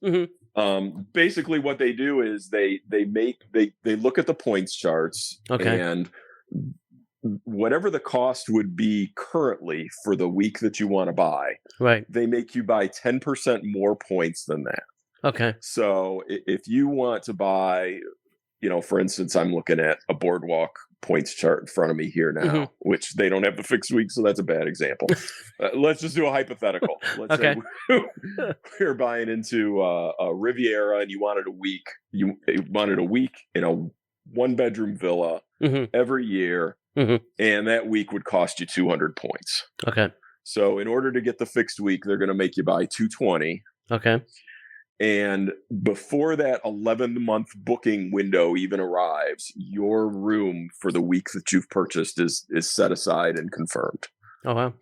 basically what they do is they look at the points charts and whatever the cost would be currently for the week that you want to buy, they make you buy 10% more points than that. Okay. So if you want to buy, for instance, I'm looking at a Boardwalk points chart in front of me here now, which they don't have the fixed week, so that's a bad example. Let's just do a hypothetical. Let's say we're buying into a Riviera and you wanted a week. You wanted a week in a 1-bedroom villa every year, and that week would cost you 200 points. Okay. So in order to get the fixed week, they're going to make you buy 220. Okay. And before that 11-month booking window even arrives, your room for the week that you've purchased is set aside and confirmed. Oh, wow.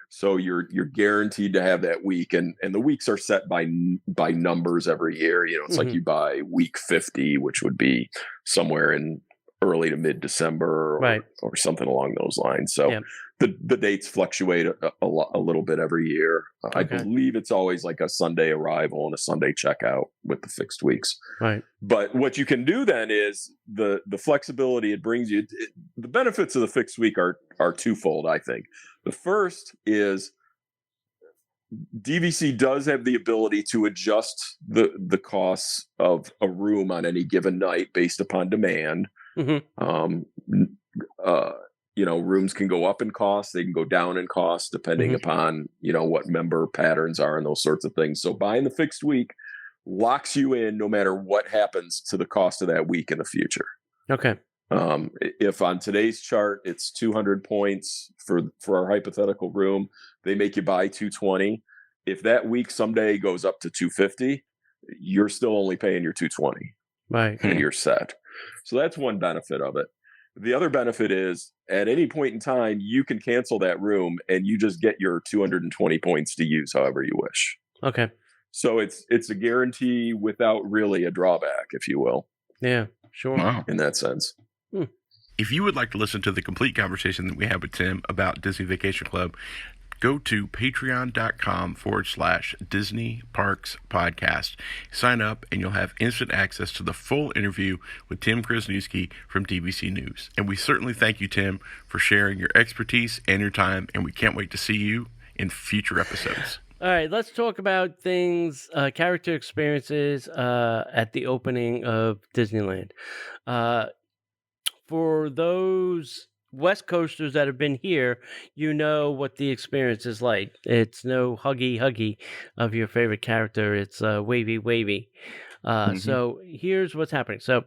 So you're guaranteed to have that week, and the weeks are set by numbers every year. It's like you buy week 50, which would be somewhere in early to mid-December or something along those lines. So the dates fluctuate a little bit every year. I believe it's always like a Sunday arrival and a Sunday checkout with the fixed weeks. Right. But what you can do then is the flexibility it brings you. The benefits of the fixed week are twofold, I think. The first is DVC does have the ability to adjust the costs of a room on any given night based upon demand. Mm-hmm. Rooms can go up in cost, they can go down in cost depending upon, what member patterns are and those sorts of things. So buying the fixed week locks you in no matter what happens to the cost of that week in the future. Okay. If on today's chart it's 200 points for our hypothetical room, they make you buy 220. If that week someday goes up to 250, you're still only paying your 220. Right. And you're set. So that's one benefit of it. The other benefit is at any point in time, you can cancel that room and you just get your 220 points to use however you wish. Okay. So it's a guarantee without really a drawback, if you will. Yeah, sure. Wow. In that sense. If you would like to listen to the complete conversation that we had with Tim about Disney Vacation Club, go to patreon.com/Disney Parks Podcast. Sign up and you'll have instant access to the full interview with Tim Krasniewski from DVC News. And we certainly thank you, Tim, for sharing your expertise and your time, and we can't wait to see you in future episodes. All right, let's talk about things, character experiences at the opening of Disneyland. For those West Coasters that have been here, you know what the experience is like. It's no huggy of your favorite character. It's wavy. So here's what's happening. So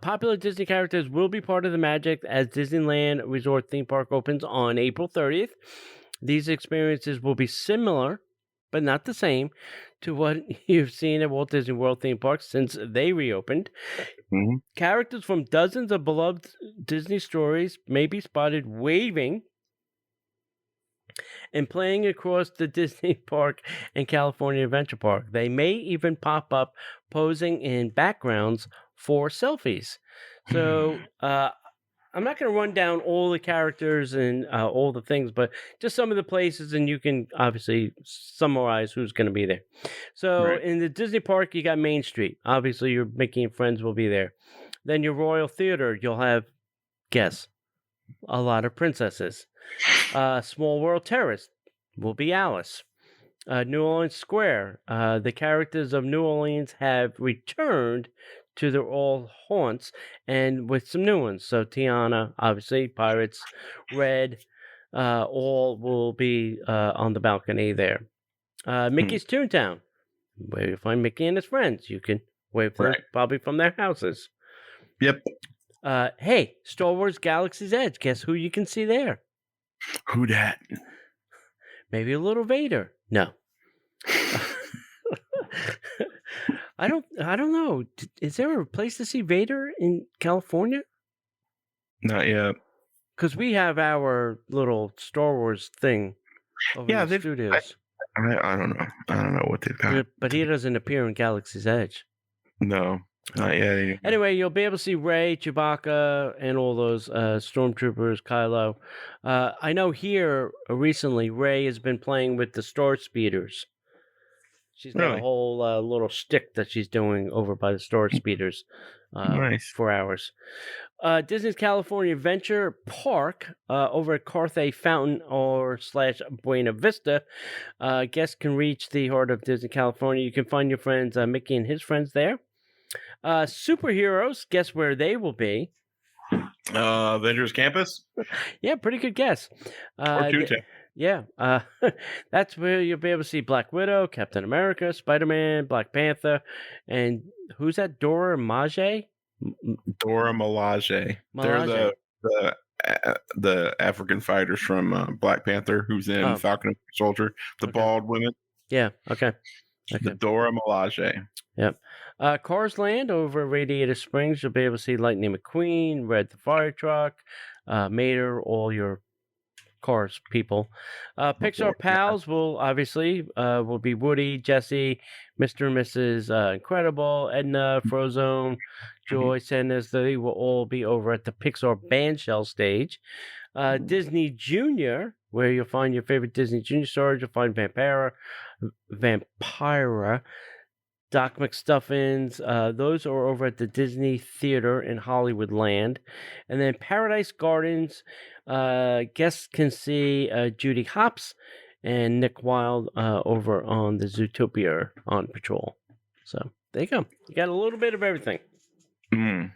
popular Disney characters will be part of the magic as Disneyland Resort Theme Park opens on April 30th. These experiences will be similar, but not the same, to what you've seen at Walt Disney World theme parks since they reopened. Characters from dozens of beloved Disney stories may be spotted waving and playing across the Disney Park and California Adventure Park. They may even pop up posing in backgrounds for selfies. So I'm not going to run down all the characters and all the things, but just some of the places, and you can obviously summarize who's going to be there. So in the Disney Park, you got Main Street. Obviously, your Mickey and Friends will be there. Then your Royal Theater, you'll have, guess, a lot of princesses. Small World Terrace will be Alice. New Orleans Square, the characters of New Orleans have returned to their old haunts and with some new ones. So Tiana, obviously, Pirates, Red, all will be on the balcony there. Mickey's Toontown, where you find Mickey and his friends. You can wave them probably from their houses. Yep. Hey, Star Wars Galaxy's Edge. Guess who you can see there? Who dat? Maybe a little Vader. No. I don't know. Is there a place to see Vader in California? Not yet. Because we have our little Star Wars thing over in the studios. I don't know. I don't know what they've got. But he doesn't appear in Galaxy's Edge. No, not yet. Anyway, you'll be able to see Rey, Chewbacca, and all those stormtroopers, Kylo. I know here recently Rey has been playing with the Star Speeders. She's got a whole little stick that she's doing over by the Star Speeders for hours. Disney's California Adventure Park over at Carthay Fountain / Buena Vista. Guests can reach the heart of Disney California. You can find your friends Mickey and his friends there. Superheroes, guess where they will be? Avengers Campus? Yeah, pretty good guess. Or Toontown. Yeah, that's where you'll be able to see Black Widow, Captain America, Spider-Man, Black Panther, and who's that? Dora Milaje? Dora Milaje. They're the African fighters from Black Panther, who's in Falcon and Soldier, the bald women. Yeah, okay. The Dora Milaje. Yep. Cars Land over at Radiator Springs, you'll be able to see Lightning McQueen, Red the Fire Truck, Mater, all your Cars people. Pixar Pals will obviously will be Woody, Jesse, Mr. and Mrs. Incredible, Edna, Frozone, Joy, Sadness. They will all be over at the Pixar Bandshell stage. Disney Junior, where you'll find your favorite Disney Junior stars. You'll find Vampira, Doc McStuffins. Those are over at the Disney Theater in Hollywoodland. And then Paradise Gardens, guests can see Judy Hopps and Nick Wilde over on the Zootopia on patrol. So there you go. You got a little bit of everything. Mm.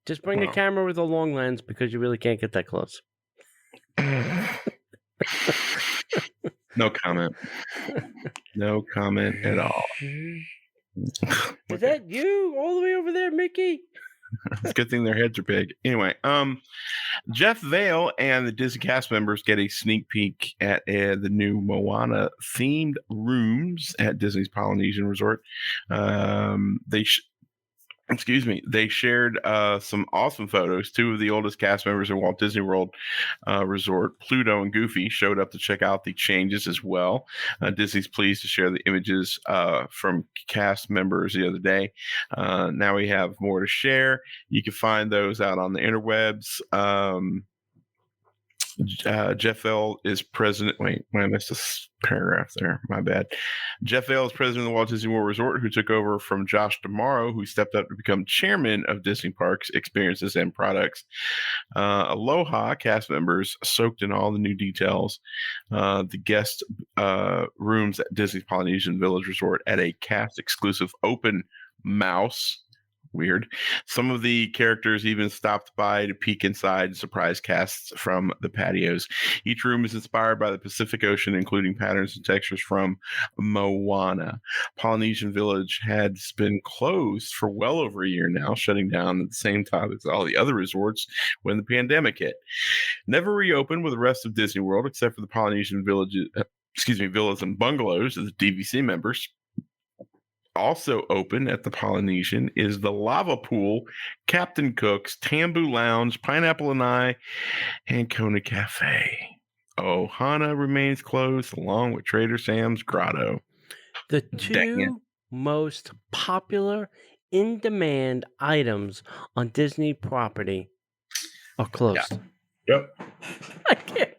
Just bring a camera with a long lens because you really can't get that close. No comment. No comment at all. Is that you all the way over there, Mickey? It's a good thing their heads are big. Anyway, Jeff Vail and the Disney cast members get a sneak peek at the new Moana themed rooms at Disney's Polynesian Resort. They shared some awesome photos. Two of the oldest cast members in Walt Disney World Resort, Pluto and Goofy, showed up to check out the changes as well. Disney's pleased to share the images from cast members the other day. Now we have more to share. You can find those out on the interwebs. Jeff Vail is president. Wait, I missed this paragraph there. My bad. Jeff Vail is president of the Walt Disney World Resort, who took over from Josh D'Amaro, who stepped up to become chairman of Disney Parks, Experiences, and Products. Aloha cast members soaked in all the new details. The guest rooms at Disney's Polynesian Village Resort at a cast-exclusive open mouse. Weird. Some of the characters even stopped by to peek inside and surprise casts from the patios. Each room is inspired by the Pacific Ocean, including patterns and textures from Moana. Polynesian Village has been closed for well over a year now, shutting down at the same time as all the other resorts when the pandemic hit. Never reopened with the rest of Disney World, except for the Polynesian Village, villas and bungalows of the DVC members. Also open at the Polynesian is the Lava Pool, Captain Cook's, Tambu Lounge, Pineapple and I, and Kona Cafe. Ohana remains closed along with Trader Sam's Grotto. The two most popular in-demand items on Disney property are closed. Yeah. Yep. I can't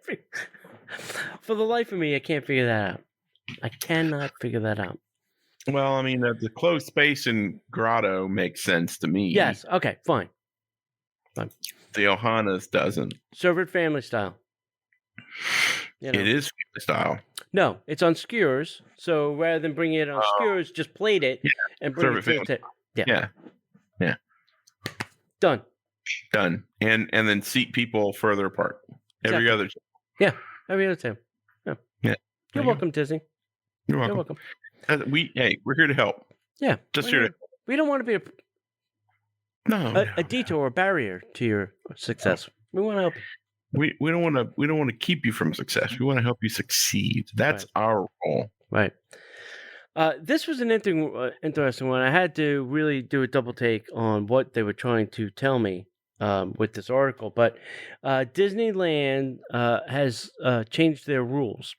for the life of me, I can't figure that out. I cannot figure that out. Well, I mean, the closed space in Grotto makes sense to me. Yes. Okay. Fine. The Ohana's doesn't. Serve it family style. You know. It is family style. No, it's on skewers. So rather than bringing it on skewers, just plate it and bring it to the table. Yeah. Done. And then seat people further apart. Every other. Yeah. Every other time. Yeah. You're welcome, Disney. You're welcome. We're here to help. Yeah. Just here to. We don't want to be a detour or barrier to your success. We want to help you. We don't want to keep you from success. We want to help you succeed. That's our role. Right. This was an interesting one. I had to really do a double take on what they were trying to tell me with this article. But Disneyland has changed their rules.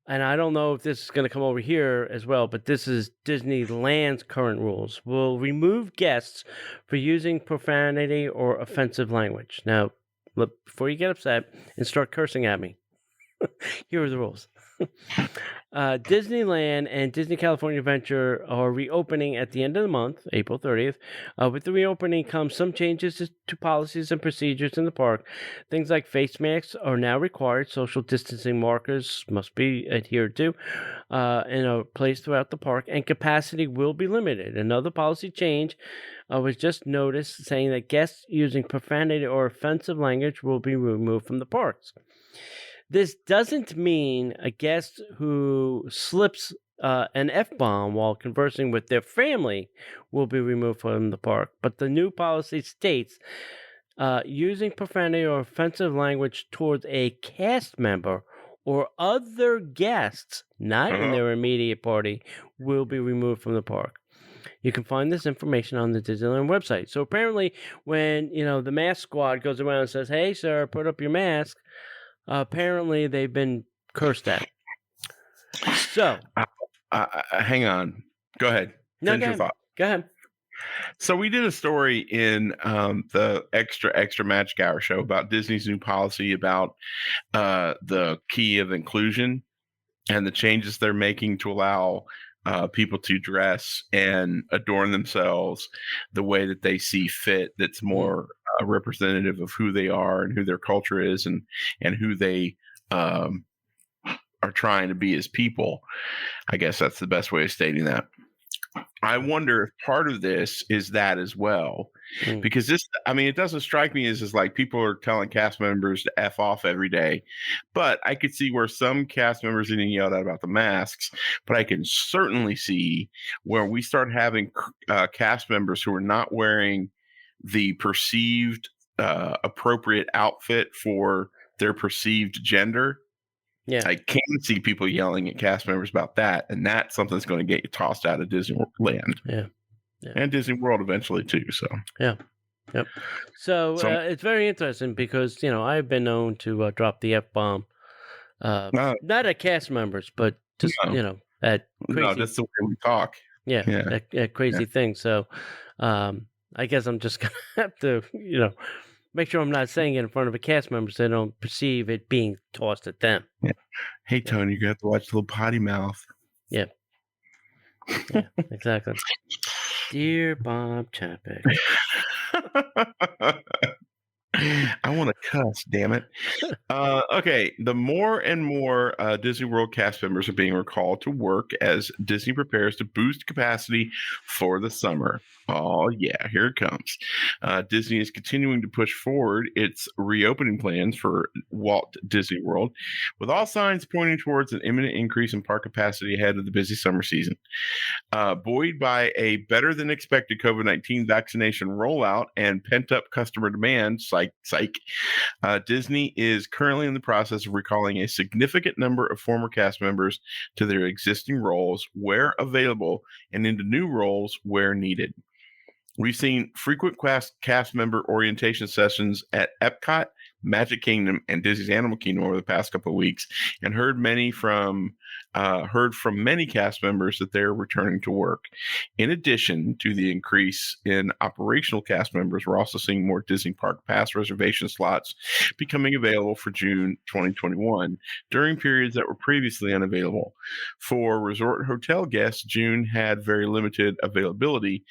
And I don't know if this is going to come over here as well, but this is Disneyland's current rules. Will remove guests for using profanity or offensive language. Now, look, before you get upset and start cursing at me, here are the rules. Disneyland and Disney California Adventure are reopening at the end of the month, April 30th. With the reopening comes some changes to policies and procedures in the park. Things like face masks are now required. Social distancing markers must be adhered to in a place throughout the park, and capacity will be limited. Another policy change was just noticed saying that guests using profanity or offensive language will be removed from the parks. This doesn't mean a guest who slips an F-bomb while conversing with their family will be removed from the park. But the new policy states using profanity or offensive language towards a cast member or other guests not in their immediate party will be removed from the park. You can find this information on the Disneyland website. So apparently when, the mask squad goes around and says, "Hey, sir, put up your mask," apparently they've been cursed at. So, hang on. Go ahead. Finish your thought. Go ahead. So we did a story in the extra Magic Hour show about Disney's new policy about the key of inclusion and the changes they're making to allow people to dress and adorn themselves the way that they see fit. That's more representative of who they are and who their culture is and who they um, are trying to be as people. I guess that's the best way of stating that. I wonder if part of this is that as well, because it doesn't strike me as like people are telling cast members to F off every day, but I could see where some cast members are getting yelled at about the masks, but I can certainly see where we start having cast members who are not wearing the perceived appropriate outfit for their perceived gender. Yeah, I can see people yelling at cast members about that, and that's something that's going to get you tossed out of Disneyland. Yeah. And Disney World eventually too. So Yep. So it's very interesting because I've been known to drop the F-bomb, not at cast members, but just at crazy. No, that's the way we talk. Yeah. At crazy things. So I guess I'm just gonna have to make sure I'm not saying it in front of a cast member so they don't perceive it being tossed at them. Yeah. Hey, Tony, you have to watch the little potty mouth. Yeah, exactly. Dear Bob Chapek. I want to cuss, damn it. Okay, the more and more Disney World cast members are being recalled to work as Disney prepares to boost capacity for the summer. Oh, yeah, here it comes. Disney is continuing to push forward its reopening plans for Walt Disney World, with all signs pointing towards an imminent increase in park capacity ahead of the busy summer season. Buoyed by a better-than-expected COVID-19 vaccination rollout and pent-up customer demand, psych, Disney is currently in the process of recalling a significant number of former cast members to their existing roles where available and into new roles where needed. We've seen frequent cast member orientation sessions at Epcot, Magic Kingdom, and Disney's Animal Kingdom over the past couple of weeks, and heard from many cast members that they're returning to work. In addition to the increase in operational cast members, we're also seeing more Disney Park Pass reservation slots becoming available for June 2021 during periods that were previously unavailable. For resort hotel guests, June had very limited availability.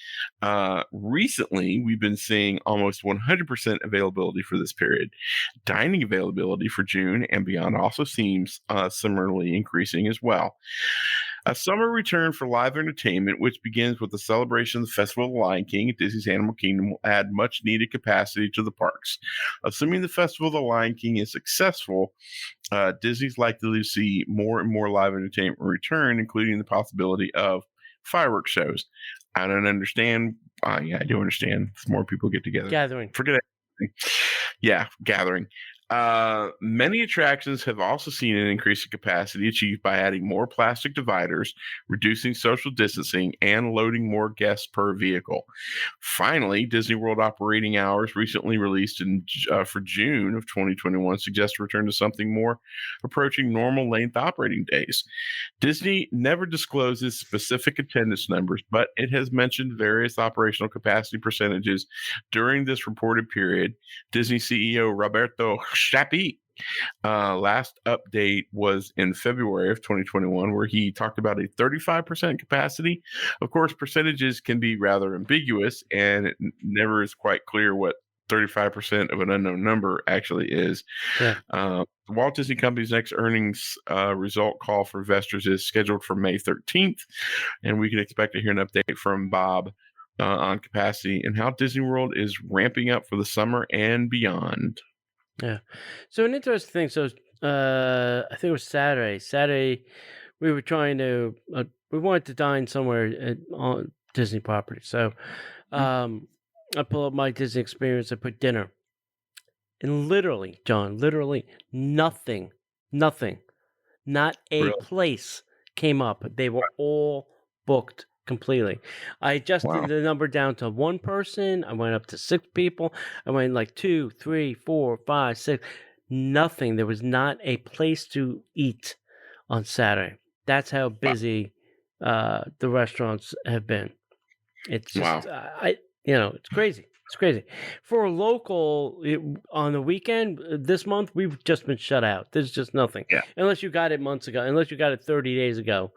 Recently, we've been seeing almost 100% availability for this period. Dining availability for June and beyond also seems similarly increasing as well. A summer return for live entertainment, which begins with the celebration of the Festival of the Lion King at Disney's Animal Kingdom, will add much needed capacity to the parks. Assuming the Festival of the Lion King is successful, Disney's likely to see more and more live entertainment return, including the possibility of fireworks shows. I don't understand. Yeah, I do understand. As more people get together. Gathering. Forget it. Yeah, gathering. Many attractions have also seen an increase in capacity achieved by adding more plastic dividers, reducing social distancing, and loading more guests per vehicle. Finally, Disney World operating hours recently released for June of 2021 suggest a return to something more approaching normal length operating days. Disney never discloses specific attendance numbers, but it has mentioned various operational capacity percentages during this reported period. Disney CEO Roberto Shapi last update was in February of 2021, where he talked about a 35% capacity. Of course, percentages can be rather ambiguous, and it never is quite clear what 35% of an unknown number actually is. Yeah. The Walt Disney Company's next earnings result call for investors is scheduled for May 13th, and we can expect to hear an update from Bob on capacity and how Disney World is ramping up for the summer and beyond. Yeah. So an interesting thing. So I think it was Saturday. Saturday, we were trying to we wanted to dine somewhere on Disney property. So I pull up my Disney experience. I put dinner, and literally, John, nothing, not a place came up. They were all booked completely. I adjusted the number down to one person. I went up to 6 people. I went like 2, 3, 4, 5, 6. Nothing. There was not a place to eat on Saturday. That's how busy the restaurants have been. It's just, it's crazy. It's crazy. For a local, on the weekend, this month, we've just been shut out. There's just nothing. Yeah. Unless you got it months ago, unless you got it 30 days ago.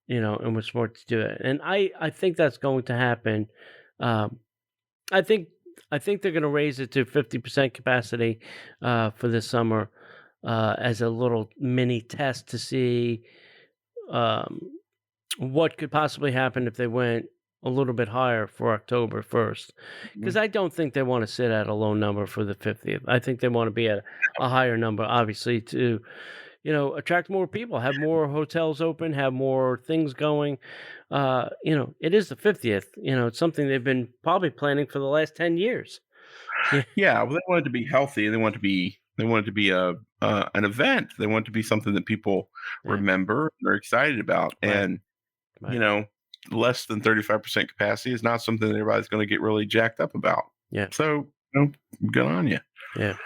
And we're smart to do it. And I think that's going to happen. I think they're going to raise it to 50% capacity for this summer. as a little mini test to see what could possibly happen if they went a little bit higher for October 1st. Because I don't think they want to sit at a low number for the 50th. I think they want to be at a higher number, obviously, to attract more people, have more hotels open, have more things going. It is the 50th. It's something they've been probably planning for the last 10 years. Yeah, well, they want it to be healthy. They want it to be an event. They want it to be something that people remember and are excited about. Right. And less than 35% capacity is not something that everybody's going to get really jacked up about. Yeah. So good on you. Yeah.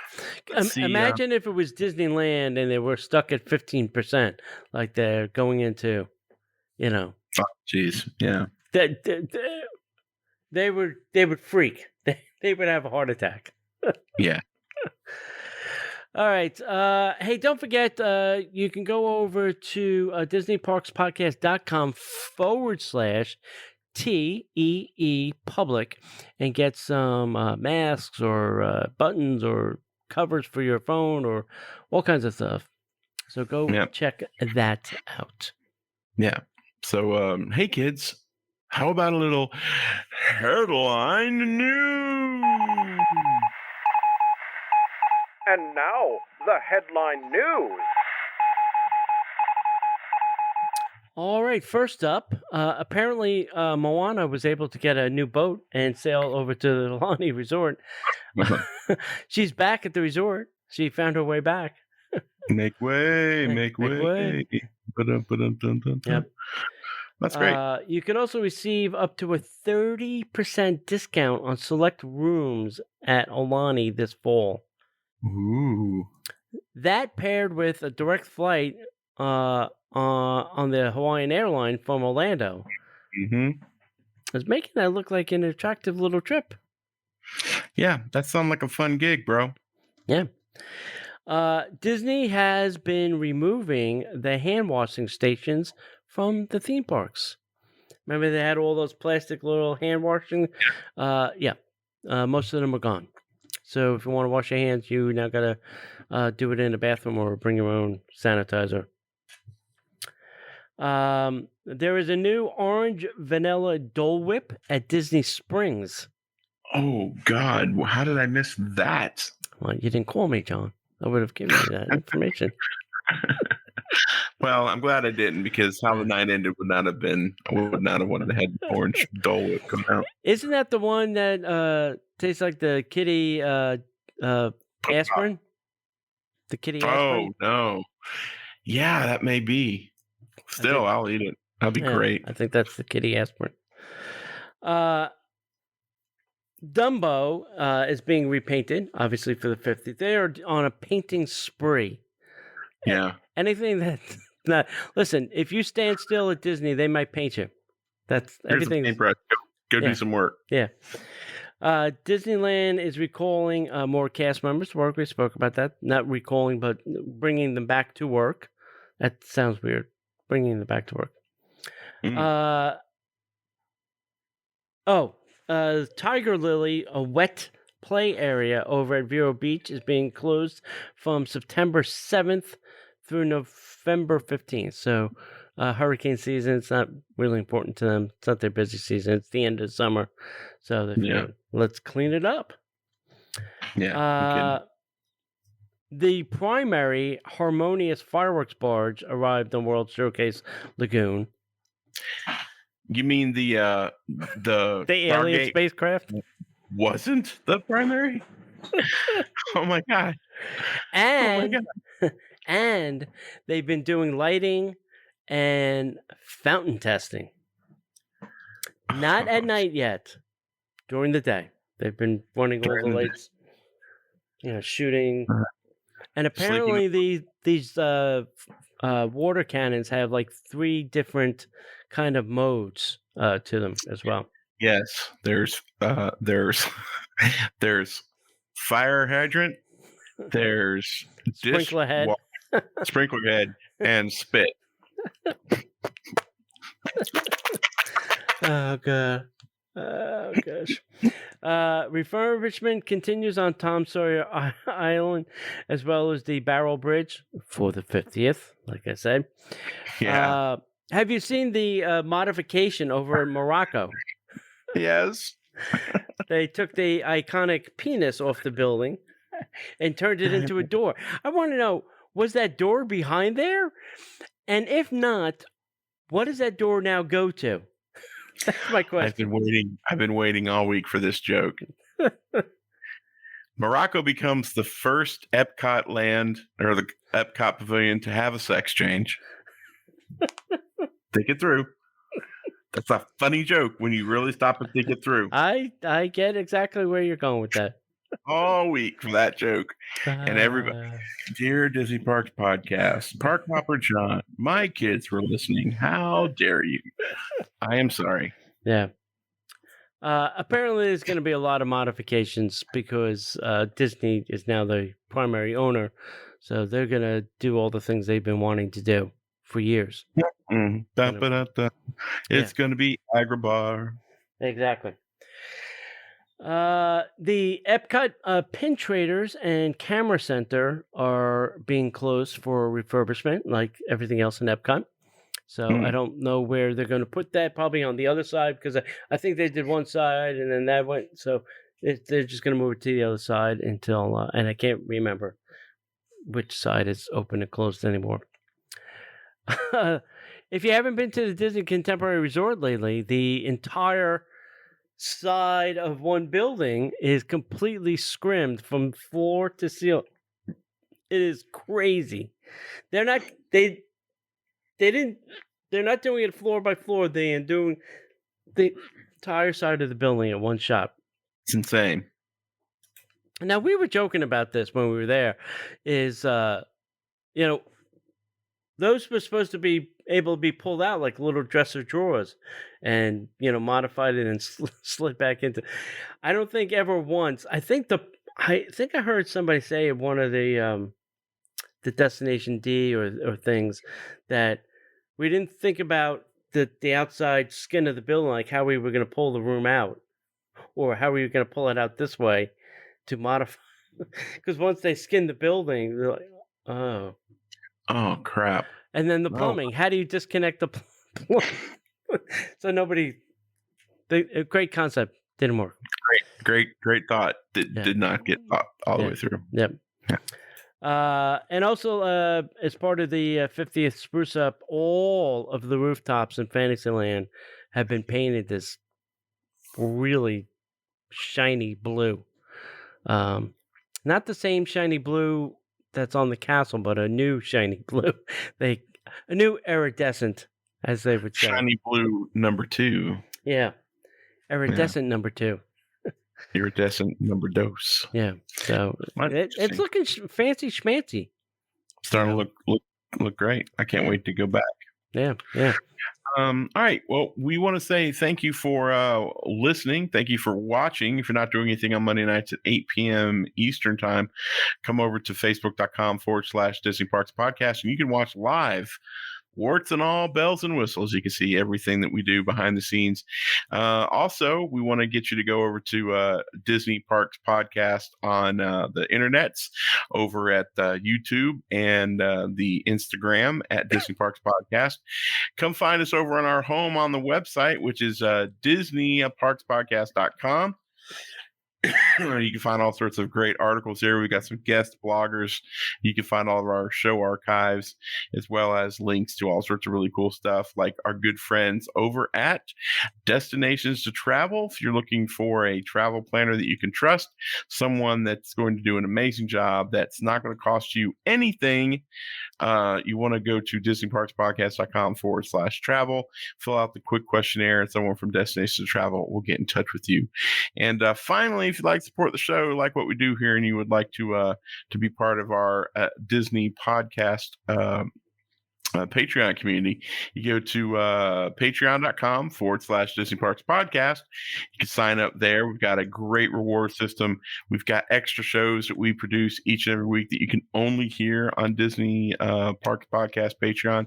Imagine if it was Disneyland and they were stuck at 15%, like they're going into, Oh, geez. Yeah. They would freak. They would have a heart attack. Yeah. All right. Hey, don't forget, you can go over to DisneyParksPodcast.com/TEE public and get some masks or buttons or covers for your phone or all kinds of stuff. So go check that out. Yeah. So, hey, kids, how about a little headline news? And now, the headline news. All right, first up, apparently Moana was able to get a new boat and sail over to the Aulani Resort. She's back at the resort. She found her way back. Make way. Yep. That's great. You can also receive up to a 30% discount on select rooms at Aulani this fall. Ooh. That paired with a direct flight on the Hawaiian airline from Orlando is making that look like an attractive little trip. Yeah, that sounds like a fun gig, bro. Yeah. Disney has been removing the hand washing stations from the theme parks. Remember they had all those plastic little hand washing? Most of them are gone. So if you want to wash your hands, you now got to do it in a bathroom or bring your own sanitizer. There is a new orange vanilla Dole Whip at Disney Springs. Oh, God. How did I miss that? Well, you didn't call me, John. I would have given you that information. Well, I'm glad I didn't, because how the night ended would not have been. I would not have wanted to have orange Dole Whip come out. Isn't that the one that tastes like the kitty aspirin? The kitty aspirin? Oh, no. Yeah, that may be. Still, I'll eat it. That'd be great. I think that's the kitty aspirin. Dumbo is being repainted, obviously, for the 50th. They are on a painting spree. Yeah. Anything that listen, if you stand still at Disney, they might paint you. That's everything. Go do some work. Yeah. Disneyland is recalling more cast members to work. We spoke about that. Not recalling, but bringing them back to work. That sounds weird. Bringing them back to work. Tiger Lily, a wet play area over at Vero Beach, is being closed from September 7th through November 15th. So hurricane season, it's not really important to them. It's not their busy season. It's the end of summer. So they figured, let's clean it up. Yeah. The primary Harmonious fireworks barge arrived on World Showcase Lagoon. You mean the alien spacecraft? Wasn't the primary? Oh my god! And they've been doing lighting and fountain testing. Not at night yet. During the day, they've been running all the lights. Shooting. And apparently these water cannons have like 3 different kind of modes to them as well. Yes, there's fire hydrant, there's sprinkler head, and spit. Oh god. Oh, gosh. Refurbishment continues on Tom Sawyer Island, as well as the Barrel Bridge for the 50th, like I said. Yeah. Have you seen the modification over in Morocco? Yes. They took the iconic penis off the building and turned it into a door. I want to know, was that door behind there? And if not, what does that door now go to? That's my question. I've been waiting all week for this joke. Morocco becomes the first Epcot land or the Epcot pavilion to have a sex change. Think it through. That's a funny joke when you really stop and think it through. I get exactly where you're going with that. All week for that joke. And everybody, dear Disney Parks Podcast, Park Hopper John, my kids were listening. How dare you? I am sorry. Yeah. Apparently, there's going to be a lot of modifications because Disney is now the primary owner. So they're going to do all the things they've been wanting to do for years. It's going to be Agrabah. Exactly. The Epcot Pin Traders and Camera Center are being closed for refurbishment, like everything else in Epcot. So I don't know where they're going to put that. Probably on the other side, because I think they did one side and then that went. So they're just going to move it to the other side until, and I can't remember which side is open and closed anymore. If you haven't been to the Disney Contemporary Resort lately, the entire side of one building is completely scrimmed from floor to ceiling. It is crazy. They're not doing it floor by floor. They are doing the entire side of the building at one shot. It's insane. Now, we were joking about this when we were there, is, those were supposed to be able to be pulled out like little dresser drawers and, modified it and slid back into. I don't think ever once. I think I heard somebody say at one of the Destination D or things that we didn't think about the outside skin of the building, like how we were going to pull the room out or how we were going to pull it out this way to modify. Because once they skin the building, they're like, oh crap. And then the plumbing. How do you disconnect the plumbing? So a great concept. Didn't work. Great thought. Did not get thought all the way through. Yep. Yeah. And also, as part of the 50th spruce up, all of the rooftops in Fantasyland have been painted this really shiny blue. Not the same shiny blue that's on the castle, but a new shiny blue. A new iridescent, as they would say. Shiny blue number 2. Yeah. Iridescent number 2. Iridescent number dose. Yeah. So it's looking fancy schmancy. Starting to look great. I can't wait to go back. Yeah. All right. Well, we want to say thank you for listening. Thank you for watching. If you're not doing anything on Monday nights at 8 p.m. Eastern time, come over to facebook.com/Disney Parks Podcast, and you can watch live, warts and all, bells and whistles. You can see everything that we do behind the scenes. Also, we want to get you to go over to Disney Parks Podcast on the internets over at YouTube and the Instagram at Disney Parks Podcast. Come find us over on our home on the website, which is DisneyParksPodcast.com. You can find all sorts of great articles there. We got some guest bloggers. You can find all of our show archives, as well as links to all sorts of really cool stuff, like our good friends over at Destinations to Travel. If you're looking for a travel planner that you can trust, someone that's going to do an amazing job, that's not going to cost you anything, you want to go to DisneyParksPodcast.com/travel, fill out the quick questionnaire, and someone from Destinations to Travel will get in touch with you. And finally, if you'd like to support the show, like what we do here, and you would like to be part of our Disney podcast Patreon community. You go to patreon.com/Disney Parks Podcast. You can sign up there. We've got a great reward system. We've got extra shows that we produce each and every week that you can only hear on Disney Parks Podcast Patreon.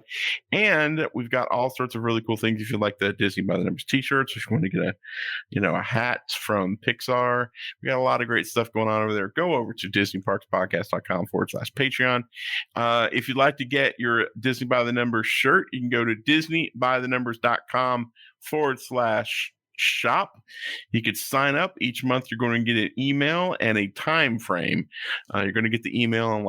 And we've got all sorts of really cool things. If you like the Disney by the Numbers t-shirts, if you want to get a hat from Pixar, we got a lot of great stuff going on over there. Go over to DisneyParksPodcast.com/Patreon. If you'd like to get your Disney by the Numbers shirt, you can go to DisneyByTheNumbers.com/shop. You could sign up. Each month you're going to get an email and a time frame. You're going to get the email and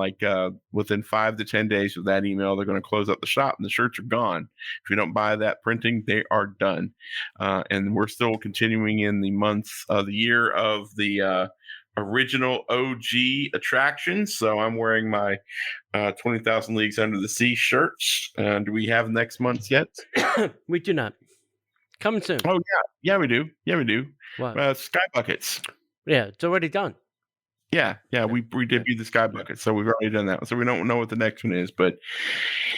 within 5 to 10 days of that email, they're going to close up the shop and the shirts are gone. If you don't buy that printing, they are done. And we're still continuing in the months of the year of the original OG attractions. So I'm wearing my 20,000 Leagues Under the Sea shirts. Do we have next month's yet? We do not. Coming soon. Oh, yeah, we do. What? Sky buckets. Yeah, it's already done. Yeah, we debuted the sky bucket, so we've already done that. So we don't know what the next one is, but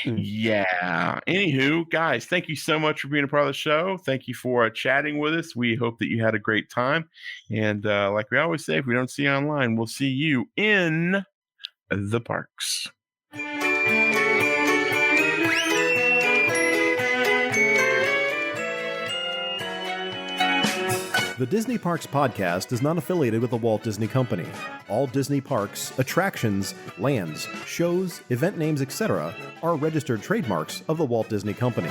yeah. Anywho, guys, thank you so much for being a part of the show. Thank you for chatting with us. We hope that you had a great time. And like we always say, if we don't see you online, we'll see you in the parks. The Disney Parks Podcast is not affiliated with the Walt Disney Company. All Disney parks, attractions, lands, shows, event names, etc. are registered trademarks of the Walt Disney Company.